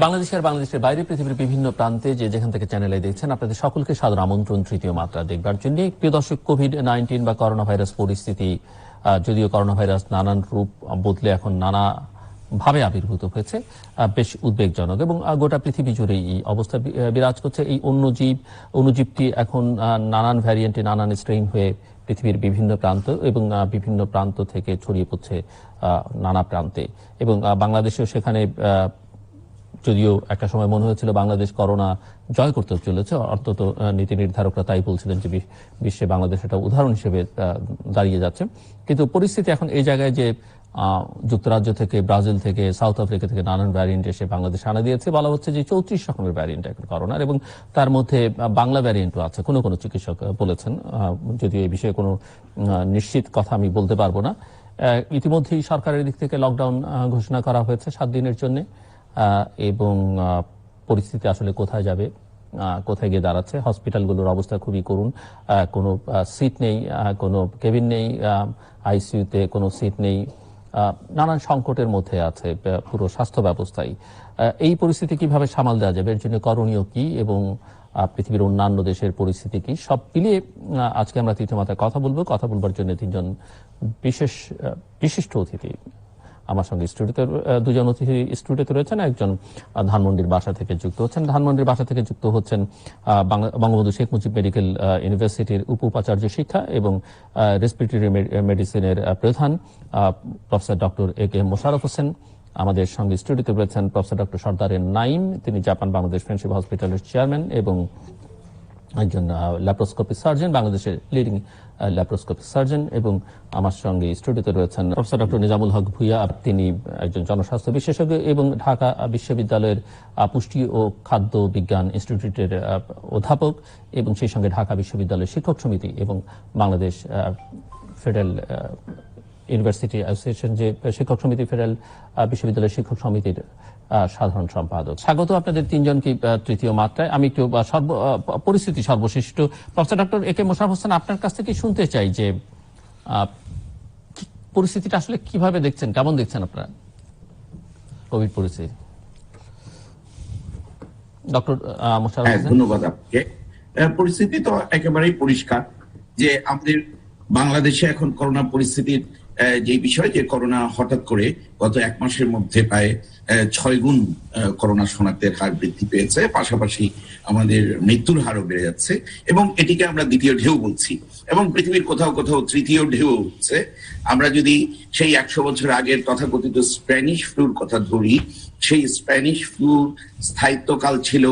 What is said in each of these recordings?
বাংলাদেশের বাইরে পৃথিবীর বিভিন্ন প্রান্তে যেখান থেকে চ্যানেলে দেখছেন আপনাদের সকলকে সাদর আমন্ত্রণ তৃতীয় মাত্রা দেখবার জন্য। প্রিয় দর্শক, কোভিড-19 বা করোনা ভাইরাস পরিস্থিতি, যদিও করোনা ভাইরাস নানান রূপ বদলে এখন নানা ভাবে আবির্ভূত হয়েছে, বেশ উদ্বেগজনক এবং গোটা পৃথিবী জুড়ে এই অবস্থা বিরাজ করছে। এই অণুজীবটি এখন নানান ভ্যারিয়েন্টে নানান স্ট্রেইন হয়ে পৃথিবীর বিভিন্ন প্রান্ত এবং বিভিন্ন প্রান্ত থেকে ছড়িয়ে পড়ছে নানা প্রান্তে এবং বাংলাদেশেও সেখানে, যদিও একটা সময় মনে হয়েছিল বাংলাদেশ করোনা জয় করতে চলেছে, অন্তত নীতি নির্ধারকরা তাই বলছিলেন যে বিশ্বে বাংলাদেশ একটা উদাহরণ হিসেবে দাঁড়িয়ে যাচ্ছে। কিন্তু পরিস্থিতি এখন এই জায়গায় যে যুক্তরাজ্য থেকে, ব্রাজিল থেকে, সাউথ আফ্রিকা থেকে নানান ভ্যারিয়েন্ট এসে বাংলাদেশ আনা দিয়েছে। বলা হচ্ছে যে 34 রকমের ভ্যারিয়েন্ট এখন করোনার, এবং তার মধ্যে বাংলা ভ্যারিয়েন্টও আছে, কোনো কোনো চিকিৎসক বলেছেন, যদিও এই বিষয়ে কোনো নিশ্চিত কথা আমি বলতে পারবো না। ইতিমধ্যেই সরকারের দিক থেকে লকডাউন ঘোষণা করা হয়েছে 7 দিনের জন্য, এবং পরিস্থিতি আসলে কোথায় যাবে, কোথায় গিয়ে দাঁড়াচ্ছে। হসপিটালগুলোর অবস্থা খুবই করুণ, কোনো সিট নেই, কোনো কেবিন নেই, আইসিইউতে কোনো সিট নেই, নানান সংকটের মধ্যে আছে পুরো স্বাস্থ্য ব্যবস্থায়। এই পরিস্থিতি কিভাবে সামাল দেওয়া যাবে, এর জন্য করণীয় কি এবং পৃথিবীর অন্যান্য দেশের পরিস্থিতি কি, সব মিলিয়ে আজকে আমরা তৃতীয় মাত্রায় কথা বলবার জন্য 3জন বিশিষ্ট অতিথি আমার সঙ্গে স্টুডিওতে, 2জন অতিথি স্টুডিওতে রয়েছেন। একজন ধানমন্ডির বাসা থেকে যুক্ত হচ্ছেন বঙ্গবন্ধু শেখ মুজিব মেডিকেল ইউনিভার্সিটির উপাচার্য শিক্ষা এবং রেসপিরেটরি মেডিসিনের প্রধান professor doctor A K Mosharraf Hossain. আমাদের সঙ্গে স্টুডিওতে রয়েছেন প্রফেসর ডক্টর সরদার নাইম, তিনি জাপান বাংলাদেশ ফ্রেন্ডশিপ হসপিটালের চেয়ারম্যান এবং একজন ল্যাপ্রোস্কোপি সার্জন, বাংলাদেশের লিডিং ল্যাপ্রোস্কোপি সার্জন। এবং আমার সঙ্গে স্টুডিওতে রয়েছেন প্রফেসর ডক্টর নিজামুল হক ভূঁইয়া, তিনি একজন জনস্বাস্থ্য বিশেষজ্ঞ এবং ঢাকা বিশ্ববিদ্যালয়ের পুষ্টি ও খাদ্য বিজ্ঞান ইনস্টিটিউটের অধ্যাপক, এবং সেই সঙ্গে ঢাকা বিশ্ববিদ্যালয়ের শিক্ষক সমিতি এবং বাংলাদেশ ফেডারেল ইউনিভার্সিটি অ্যাসোসিয়েশন, যে শিক্ষক সমিতি, ফেডারেল বিশ্ববিদ্যালয়ের শিক্ষক সমিতির সাধারণ সম্পাদক। স্বাগত আপনাদের 3জনকে তৃতীয় মাত্রায়। আমি একটু পরিস্থিতি সর্বশেষ professor doctor A K Mosharraf Hossain, আপনার কাছ থেকে শুনতে চাই যে পরিস্থিতিটা আসলে কিভাবে দেখছেন, কেমন দেখছেন আপনারা কোভিড পরিস্থিতি? ডক্টর মোশাররফ হোসেন। ধন্যবাদ আপনাকে। পরিস্থিতি তো একেবারেই পরিষ্কার যে আমাদের বাংলাদেশে এখন করোনা পরিস্থিতির যে বিষয়, যে করোনা হঠাৎ করে গত 1 মাসের মধ্যে প্রায় 6 গুণ করোনা শনাক্তের হার বৃদ্ধি পেয়েছে, পাশাপাশি আমাদের মৃত্যুর হারও বেড়ে যাচ্ছে এবং এটিকে আমরা দ্বিতীয় ঢেউ বলছি এবং পৃথিবীর কোথাও কোথাও তৃতীয় ঢেউ হচ্ছে। আমরা যদি সেই 100 বছর আগের তথাকথিত স্প্যানিশ ফ্লুর কথা ধরি, সেই স্প্যানিশ ফ্লুর স্থায়িত্বকাল ছিল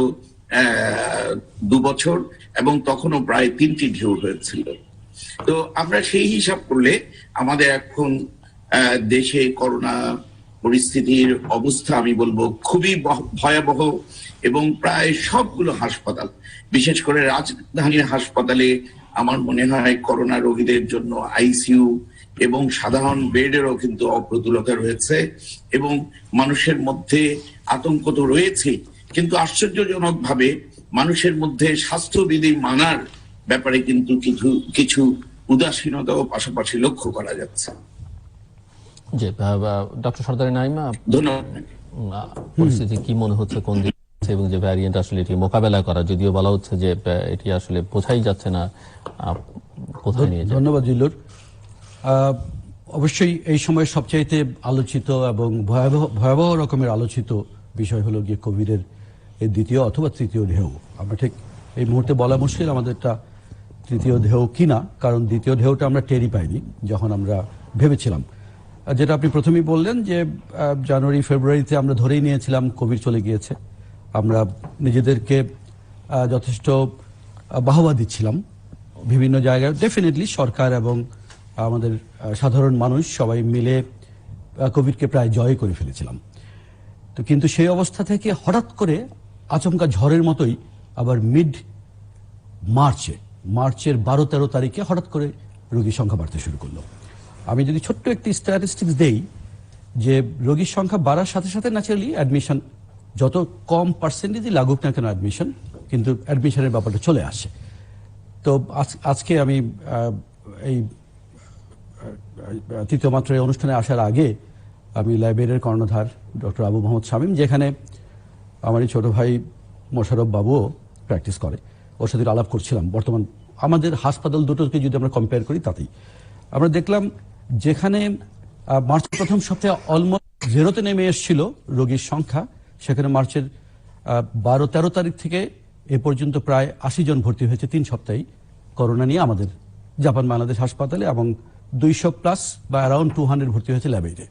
2 বছর এবং তখনও প্রায় 3টি ঢেউ হয়েছিল। তো আমরা সেই হিসাব করলে আমাদের এখন দেশে করোনা পরিস্থিতির অবস্থা আমি বলবো খুবই ভয়াবহ এবং প্রায় সবগুলো হাসপাতাল, বিশেষ করে রাজধানীর হাসপাতালে আমার মনে হয় করোনা রোগীদের জন্য আইসিইউ এবং সাধারণ বেডেরও কিন্তু অপ্রতুলতা রয়েছে এবং মানুষের মধ্যে আতঙ্ক তো রয়েছে, কিন্তু আশ্চর্যজনক ভাবে মানুষের মধ্যে স্বাস্থ্যবিধি মানার ব্যাপারে কিন্তু কিছু উদাসীনতাও পাশাপাশি লক্ষ্য করা যাচ্ছে। জি, ডক্টর সরদার নাইম, ধন্যবাদ। পরিস্থিতি কি মনে হচ্ছে, কোন দিকে এবং যে ভ্যারিয়েন্ট আসলে এটি মোকাবেলা করা, যদিও বলা হচ্ছে যে এটি আসলে বোঝাই যাচ্ছে না কোথায় নিয়ে যাবে। ধন্যবাদ জিল্লুর। অবশ্যই এই সময় সবচাইতে আলোচিত এবং ভয়াবহ রকমের আলোচিত বিষয় হলো গিয়ে কোভিডের এই দ্বিতীয় অথবা তৃতীয় ঢেউ। আমরা ঠিক এই মুহূর্তে বলা মুশকিল আমাদেরটা তৃতীয় ঢেউ কিনা, কারণ দ্বিতীয় ঢেউটা আমরা টেরই পাইনি যখন আমরা ভেবেছিলাম। যেটা আপনি প্রথমেই বললেন যে জানুয়ারি ফেব্রুয়ারিতে আমরা ধরেই নিয়েছিলাম কোভিড চলে গিয়েছে, আমরা নিজেদেরকে যথেষ্ট বাহবা দিচ্ছিলাম বিভিন্ন জায়গায়। ডেফিনেটলি সরকার এবং আমাদের সাধারণ মানুষ সবাই মিলে কোভিডকে প্রায় জয় করে ফেলেছিলাম। তো কিন্তু সেই অবস্থা থেকে হঠাৎ করে আচমকা ঝড়ের মতোই আবার মার্চের 12-13 তারিখে হঠাৎ করে রোগীর সংখ্যা বাড়তে শুরু করলো। আমি যদি ছোট্ট একটি স্ট্যাটিস্টিক্স দেই, যে রোগীর সংখ্যা বাড়ার সাথে সাথে ন্যাচারালি অ্যাডমিশন, যত কম পার্সেন্টেজই লাগুক না কেন অ্যাডমিশন, কিন্তু অ্যাডমিশনের ব্যাপারটা চলে আসে। তো আজকে আমি এই তৃতীয় মাত্রায় অনুষ্ঠানে আসার আগে আমি লাইব্রেরির কর্ণধার ডক্টর আবু মোহাম্মদ শামীম, যেখানে আমার এই ছোট ভাই মোশাররফ বাবুও প্র্যাকটিস করে, ওর সাথে আলাপ করছিলাম। বর্তমান আমাদের হাসপাতাল দুটোকে যদি আমরা কম্পেয়ার করি তাতেই আমরা দেখলাম যেখানে মার্চের প্রথম সপ্তাহে অলমোস্ট জিরোতে নেমে এসেছিল রোগীর সংখ্যা, সেখানে মার্চের 12-13 তারিখ থেকে এ পর্যন্ত প্রায় 80 জন ভর্তি হয়েছে 3 সপ্তাহে করোনা নিয়ে আমাদের জাপান বাংলাদেশ হাসপাতালে, এবং 200+ বা অ্যারাউন্ড 200 ভর্তি হয়েছে ল্যাবেডে।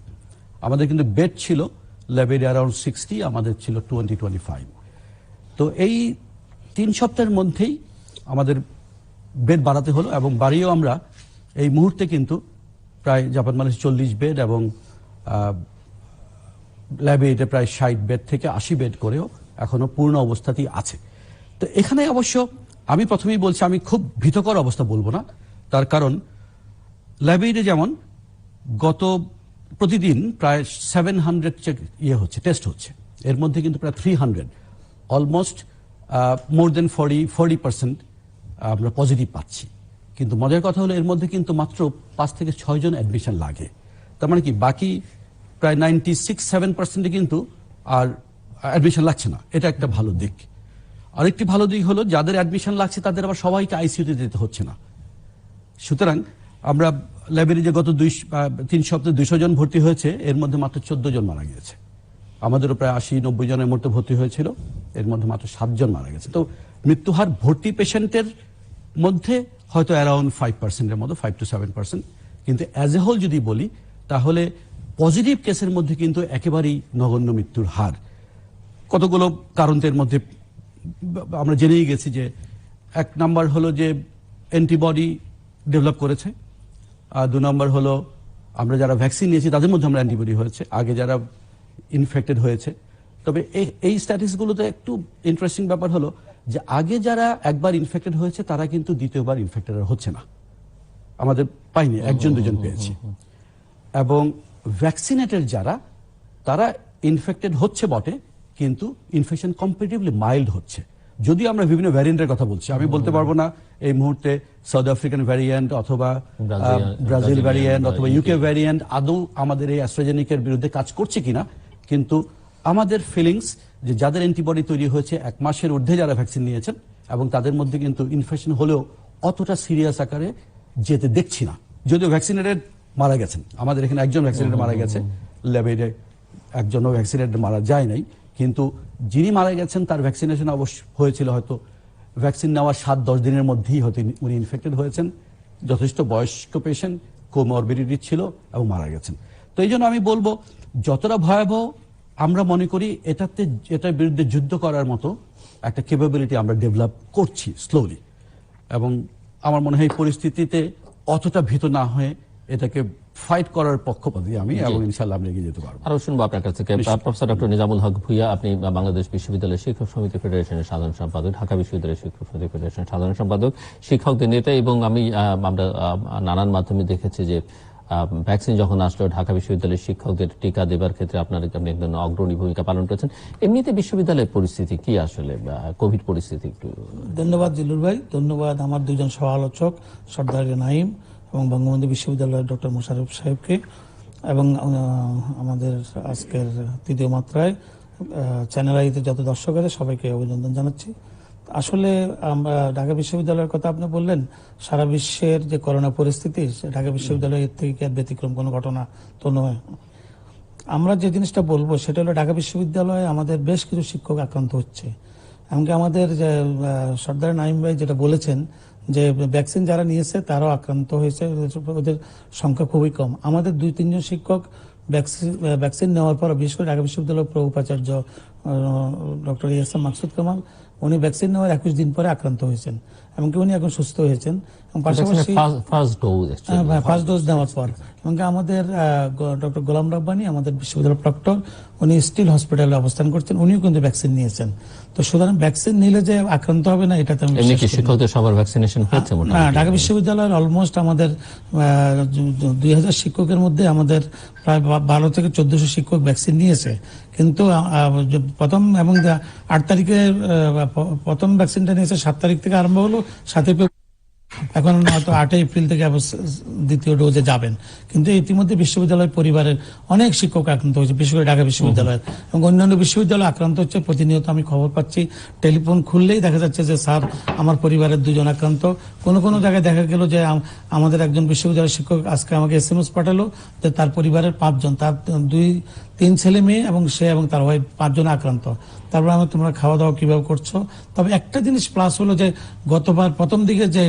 আমাদের কিন্তু বেড ছিল ল্যাবেডে অ্যারাউন্ড 60, আমাদের ছিল 20-25। তো এই 3 সপ্তাহের মধ্যেই আমাদের বেড বাড়াতে হলো, এবং বাড়িয়েও আমরা এই মুহূর্তে কিন্তু প্রায় জাপান বাংলাদেশ 40 বেড এবং ল্যাবে এটা প্রায় 60 বেড থেকে 80 বেড করেও এখনো পূর্ণ অবস্থাতেই আছে। তো এখানে অবশ্য আমি প্রথমেই বলছি, আমি খুব ভীতকর অবস্থা বলবো না, তার কারণ ল্যাবে যেমন গত প্রতিদিন প্রায় 700 হচ্ছে, টেস্ট হচ্ছে, এর মধ্যে কিন্তু প্রায় 300 অলমোস্ট মোর দেন 40% আমরা পজিটিভ পাচ্ছি। কিন্তু মজার কথা হলো এর মধ্যে কিন্তু মাত্র 5 থেকে 6 জন অ্যাডমিশন লাগে। তার মানে কি বাকি প্রায় 96-7% কিন্তু আর অ্যাডমিশন লাগছে না। এটা একটা ভালো দিক। আরেকটি ভালো দিক হলো যাদের অ্যাডমিশন লাগছে তাদের আবার সবাইকে আইসিইউতে যেতে হচ্ছে না। সুতরাং আমরা ল্যাবের যে গত 3 সপ্তাহে 200 জন ভর্তি হয়েছে, এর মধ্যে মাত্র 14 জন মারা গিয়েছে। আমাদেরও প্রায় 80-90 জনের মতো ভর্তি হয়েছিল, এর মধ্যে মাত্র 7 জন মারা গেছে। তো মৃত্যুহার ভর্তি পেশেন্টের মধ্যে হয়তো অ্যারাউন্ড 5%-এর মতো, 5-7%। কিন্তু অ্যাজ এ হোল যদি বলি তাহলে পজিটিভ কেসের মধ্যে কিন্তু একেবারেই নগণ্য মৃত্যুর হার। কতগুলো কারণের মধ্যে আমরা জেনেই গেছি যে 1 নাম্বার হলো যে অ্যান্টিবডি ডেভেলপ করেছে, আর 2 নাম্বার হলো আমরা যারা ভ্যাকসিন নিয়েছি তাদের মধ্যে আমরা অ্যান্টিবডি হয়েছে, আগে যারা ইনফেক্টেড হয়েছে। তবে এই স্ট্যাটিসগুলোতে একটু ইন্টারেস্টিং ব্যাপার হলো যে আগে যারা একবার ইনফেক্টেড হয়েছে তারা কিন্তু দ্বিতীয়বার ইনফেক্টেড হচ্ছে না, আমাদের পাইনি, 1-2 জন পেয়েছি। এবং ভ্যাকসিনেটেড যারা তারা ইনফেক্টেড হচ্ছে বটে, কিন্তু ইনফেকশন কম্পারেটিভলি মাইল্ড হচ্ছে। যদি আমরা বিভিন্ন ভ্যারিয়েন্টের কথা বলছি, আমি বলতে পারবো না এই মুহূর্তে সাউথ আফ্রিকান ভ্যারিয়েন্ট অথবা ব্রাজিল ভ্যারিয়েন্ট অথবা ইউকে ভ্যারিয়েন্ট আদৌ আমাদের এই অ্যাস্ট্রাজেনিকের বিরুদ্ধে কাজ করছে কিনা, কিন্তু আমাদের ফিলিংস যে যাদের অ্যান্টিবডি তৈরি হয়েছে 1 মাসের ঊর্ধ্বে যারা ভ্যাকসিন নিয়েছেন এবং তাদের মধ্যে কিন্তু ইনফেকশন হলেও অতটা সিরিয়াস আকারে যেতে দেখছি না। যদিও ভ্যাকসিনেটেড মারা গেছেন, আমাদের এখানে 1 জন ভ্যাকসিনেটেড মারা গেছে, ল্যাবেডে 1 জনও ভ্যাকসিনেটেড মারা যায় নাই, কিন্তু যিনি মারা গেছেন তার ভ্যাকসিনেশন অবশ্য হয়েছিল হয়তো ভ্যাকসিন নেওয়ার 7-10 দিনের মধ্যেই হয়তো উনি ইনফেক্টেড হয়েছেন, যথেষ্ট বয়স্ক পেশেন্ট, কোমরবিডিটি ছিল এবং মারা গেছেন। তো এই জন্য আমি বলবো যতটা ভয়াবহ আমরা মনে করি এটার বিরুদ্ধে যুদ্ধ করার মতো একটা ক্যাপাবিলিটি আমরা ডেভেলপ করছি স্লোলি, এবং আমার মনে হয় এই পরিস্থিতিতে অতটা ভীত না হয়ে এটাকে ফাইট করার পক্ষপাতী আমি, এবং ইনশাআল্লাহ আমরা এগিয়ে যেতে পারবো। আরো শুনবো আপনার কাছ থেকে প্রফেসর ডক্টর নিজামুল হক ভূঁইয়া, আপনি বাংলাদেশ বিশ্ববিদ্যালয় শিক্ষক সমিতি ফেডারেশনের সাধারণ সম্পাদক, ঢাকা বিশ্ববিদ্যালয় শিক্ষক সমিতি ফেডারেশনের সাধারণ সম্পাদক, শিক্ষকদের নেতা, এবং আমি আমরা নানান মাধ্যমে দেখেছি যে ভ্যাকসিন যখন আসলো ঢাকা বিশ্ববিদ্যালয়ের শিক্ষকদের টিকা দেবার ক্ষেত্রে আপনি একজন অগ্রণী ভূমিকা পালন করেছেন। এমনিতে বিশ্ববিদ্যালয়ের পরিস্থিতি কি আসলে, কোভিড পরিস্থিতি একটু? ধন্যবাদ জিলুর ভাই, ধন্যবাদ আমার 2 জন সহ আলোচক সর্দার নাইম এবং বঙ্গবন্ধু বিশ্ববিদ্যালয়ের ডক্টর মোশাররফ সাহেবকে, এবং আমাদের আজকের 3য় মাত্রায় চ্যানেল আইতে যত দর্শক আছে সবাইকে অভিনন্দন জানাচ্ছি। আসলে আমরা ঢাকা বিশ্ববিদ্যালয়ের কথা আপনি বললেন, সারা বিশ্বের যে করোনা পরিস্থিতি, ঢাকা বিশ্ববিদ্যালয়ের থেকে কি আর ব্যতিক্রম কোনো ঘটনা তো নয়। আমরা যে জিনিসটা বলবো সেটা হলো ঢাকা বিশ্ববিদ্যালয়ে আমাদের বেশ কিছু শিক্ষক আক্রান্ত হচ্ছে। এমনকি আমাদের যে সর্দার নাইম ভাই যেটা বলেছেন যে ভ্যাকসিন যারা নিয়েছে তারাও আক্রান্ত হয়েছে, ওদের সংখ্যা খুবই কম। আমাদের 2-3 জন শিক্ষক ভ্যাকসিন নেওয়ার পর, বিশেষ করে ঢাকা বিশ্ববিদ্যালয়ের উপাচার্য ডক্টর ইয়াসাম মাকসুদ কামাল, উনি ভ্যাকসিন নেওয়ার 21 দিন পরে আক্রান্ত হয়েছেন, এমনকি উনি এখন সুস্থ হয়েছেন। পাশাপাশি ফার্স্ট ডোজ নেওয়ার পর, এমনকি আমাদের ডক্টর গোলাম রাব্বানী, আমাদের বিশ্ববিদ্যালয়ের প্রক্টর, উনি স্টিল হসপিটালে অবস্থান করছেন, উনিও কিন্তু ভ্যাকসিন নিয়েছেন। তো সুতরাং ভ্যাকসিন নিলে যে আক্রান্ত হবে না এটা তো শিক্ষকদের সবার ভ্যাকসিনেশন হয়েছে। ঢাকা বিশ্ববিদ্যালয়ের অলমোস্ট আমাদের 2000 শিক্ষকের মধ্যে আমাদের প্রায় 12 থেকে 1400 শিক্ষক ভ্যাকসিন নিয়েছে। কিন্তু প্রথম এবং 8 তারিখে প্রথম ভ্যাকসিনটা নিয়েছে, 7 তারিখ থেকে আরম্ভ হলো, 7 এখন হয়তো 8 এপ্রিল থেকে দ্বিতীয় ডোজে যাবেন, কিন্তু ইতিমধ্যে বিশ্ববিদ্যালয় পরিবারের অনেক শিক্ষক আক্রান্ত হয়েছে, বিশেষ করে ঢাকা বিশ্ববিদ্যালয়ের এবং অন্যান্য বিশ্ববিদ্যালয় আক্রান্ত হচ্ছে। প্রতিনিয়ত আমি খবর পাচ্ছি, টেলিফোন খুললেই দেখা যাচ্ছে যে স্যার আমার পরিবারের 2 জন আক্রান্ত। কোনো জায়গায় দেখা গেল যে আমাদের একজন বিশ্ববিদ্যালয়ের শিক্ষক আজকে আমাকে SMS পাঠালো যে তার পরিবারের 5 জন, তার 3 ছেলে মেয়ে এবং সে এবং তার ওয়াইফ 5 জন আক্রান্ত। তারপর তোমরা খাওয়া দাওয়া কিভাবে করছো? তবে একটা জিনিস প্লাস হলো যে গতবার প্রথম দিকে যে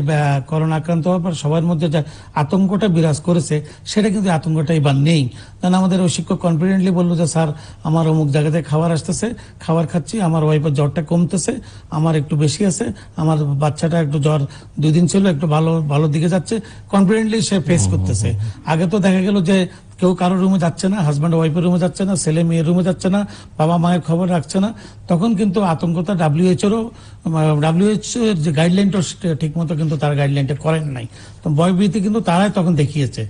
করোনা আক্রান্ত হওয়ার পর সবার মধ্যে যে আতঙ্কটা বিরাজ করেছে, সেটা কিন্তু আতঙ্কটা এবার নেই। কারণ আমাদের ওই শিক্ষক কনফিডেন্টলি বললো যে স্যার আমার অমুক জায়গাতে খাবার আসতেছে, খাবার খাচ্ছি, আমার ওয়াইফের জ্বরটা কমতেছে, আমার একটু বেশি আছে, আমার বাচ্চাটা একটু জ্বর 2 দিন ছিল, একটু ভালো দিকে যাচ্ছে, কনফিডেন্টলি সে ফেস করতেছে। আগে তো দেখা গেল যে কেউ কারোর রুমে যাচ্ছে না, হাজব্যান্ড ওয়াইফের রুমে যাচ্ছে না, ছেলে মেয়ের রুমে যাচ্ছে না, বাবা মায়ের খবর রাখছে না। তখন কিন্তু আতঙ্কতা WHO এর যে গাইডলাইনটা ঠিক মতো কিন্তু তার গাইডলাইনটা করেন নাই, তো ভয়ভীতি কিন্তু তারাই তখন দেখিয়েছে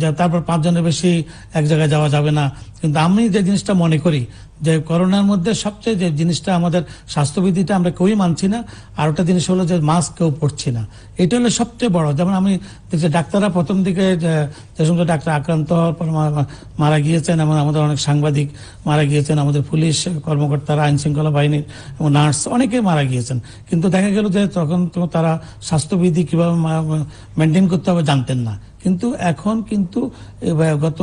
যে তারপর 5 জনের বেশি এক জায়গায় যাওয়া যাবে না। কিন্তু আমি যে জিনিসটা মনে করি যে করোনার মধ্যে সবচেয়ে যে জিনিসটা আমাদের স্বাস্থ্যবিধিটা আমরা কেউই মানছি না, আর ওটা জিনিস হলো যে মাস্ক কেউ পরছি না। এটা হলো সবচেয়ে বড়। যেমন আমি দেখছি ডাক্তাররা প্রথম দিকে যে সমস্ত ডাক্তার আক্রান্ত হওয়ার পর মারা গিয়েছেন, এবং আমাদের অনেক সাংবাদিক মারা গিয়েছেন, আমাদের পুলিশ কর্মকর্তারা, আইন শৃঙ্খলা বাহিনীর এবং নার্স অনেকেই মারা গিয়েছেন। কিন্তু দেখা গেল যে তখন তো তারা স্বাস্থ্যবিধি কিভাবে মেনটেন করতে হবে জানতেন না। কিন্তু এখন কিন্তু গত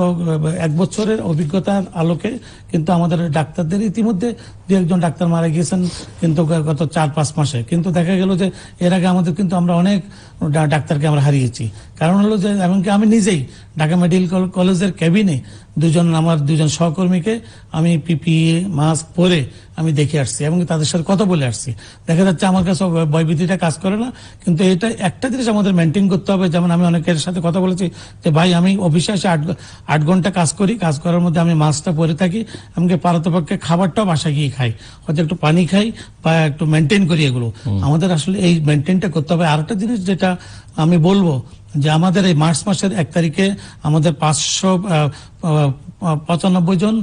1 বছরের অভিজ্ঞতার আলোকে কিন্তু আমাদের ডাক্তারদের ইতিমধ্যে 2-1 জন ডাক্তার মারা গিয়েছেন কিন্তু গত 4-5 মাসে। কিন্তু দেখা গেল যে এর আগে আমাদের কিন্তু আমরা অনেক ডাক্তারকে আমরা হারিয়েছি। কারণ হলো যে এমনকি আমি নিজেই ঢাকা মেডিকেল কলেজের ক্যাবিনে আমার 2 জন সহকর্মীকে আমি PPE মাস্ক পরে আমি দেখে আসছি এবং তাদের সাথে কথা বলে আসছি। দেখা যাচ্ছে আমার কাছে ভয়ভীতিটা কাজ করে না। কিন্তু এটা একটা জিনিস আমাদের মেনটেন করতে হবে। যেমন আমি অনেকের সাথে কথা বলেছি যে ভাই আমি অফিসে এসে 8 ঘন্টা কাজ করি, কাজ করার মধ্যে আমি মাস্কটা পরে থাকি, এমনকি পারতপক্ষে খাবারটাও বাসায় গিয়ে খাই, হয়তো একটু পানি খাই বা একটু মেনটেন করি। এগুলো আমাদের আসলে এই মেনটেনটা করতে হবে। আরেকটা জিনিস যেটা আমি বলবো যে আমাদের এই মার্চ মাসের 1 তারিখে আমাদের 595 জন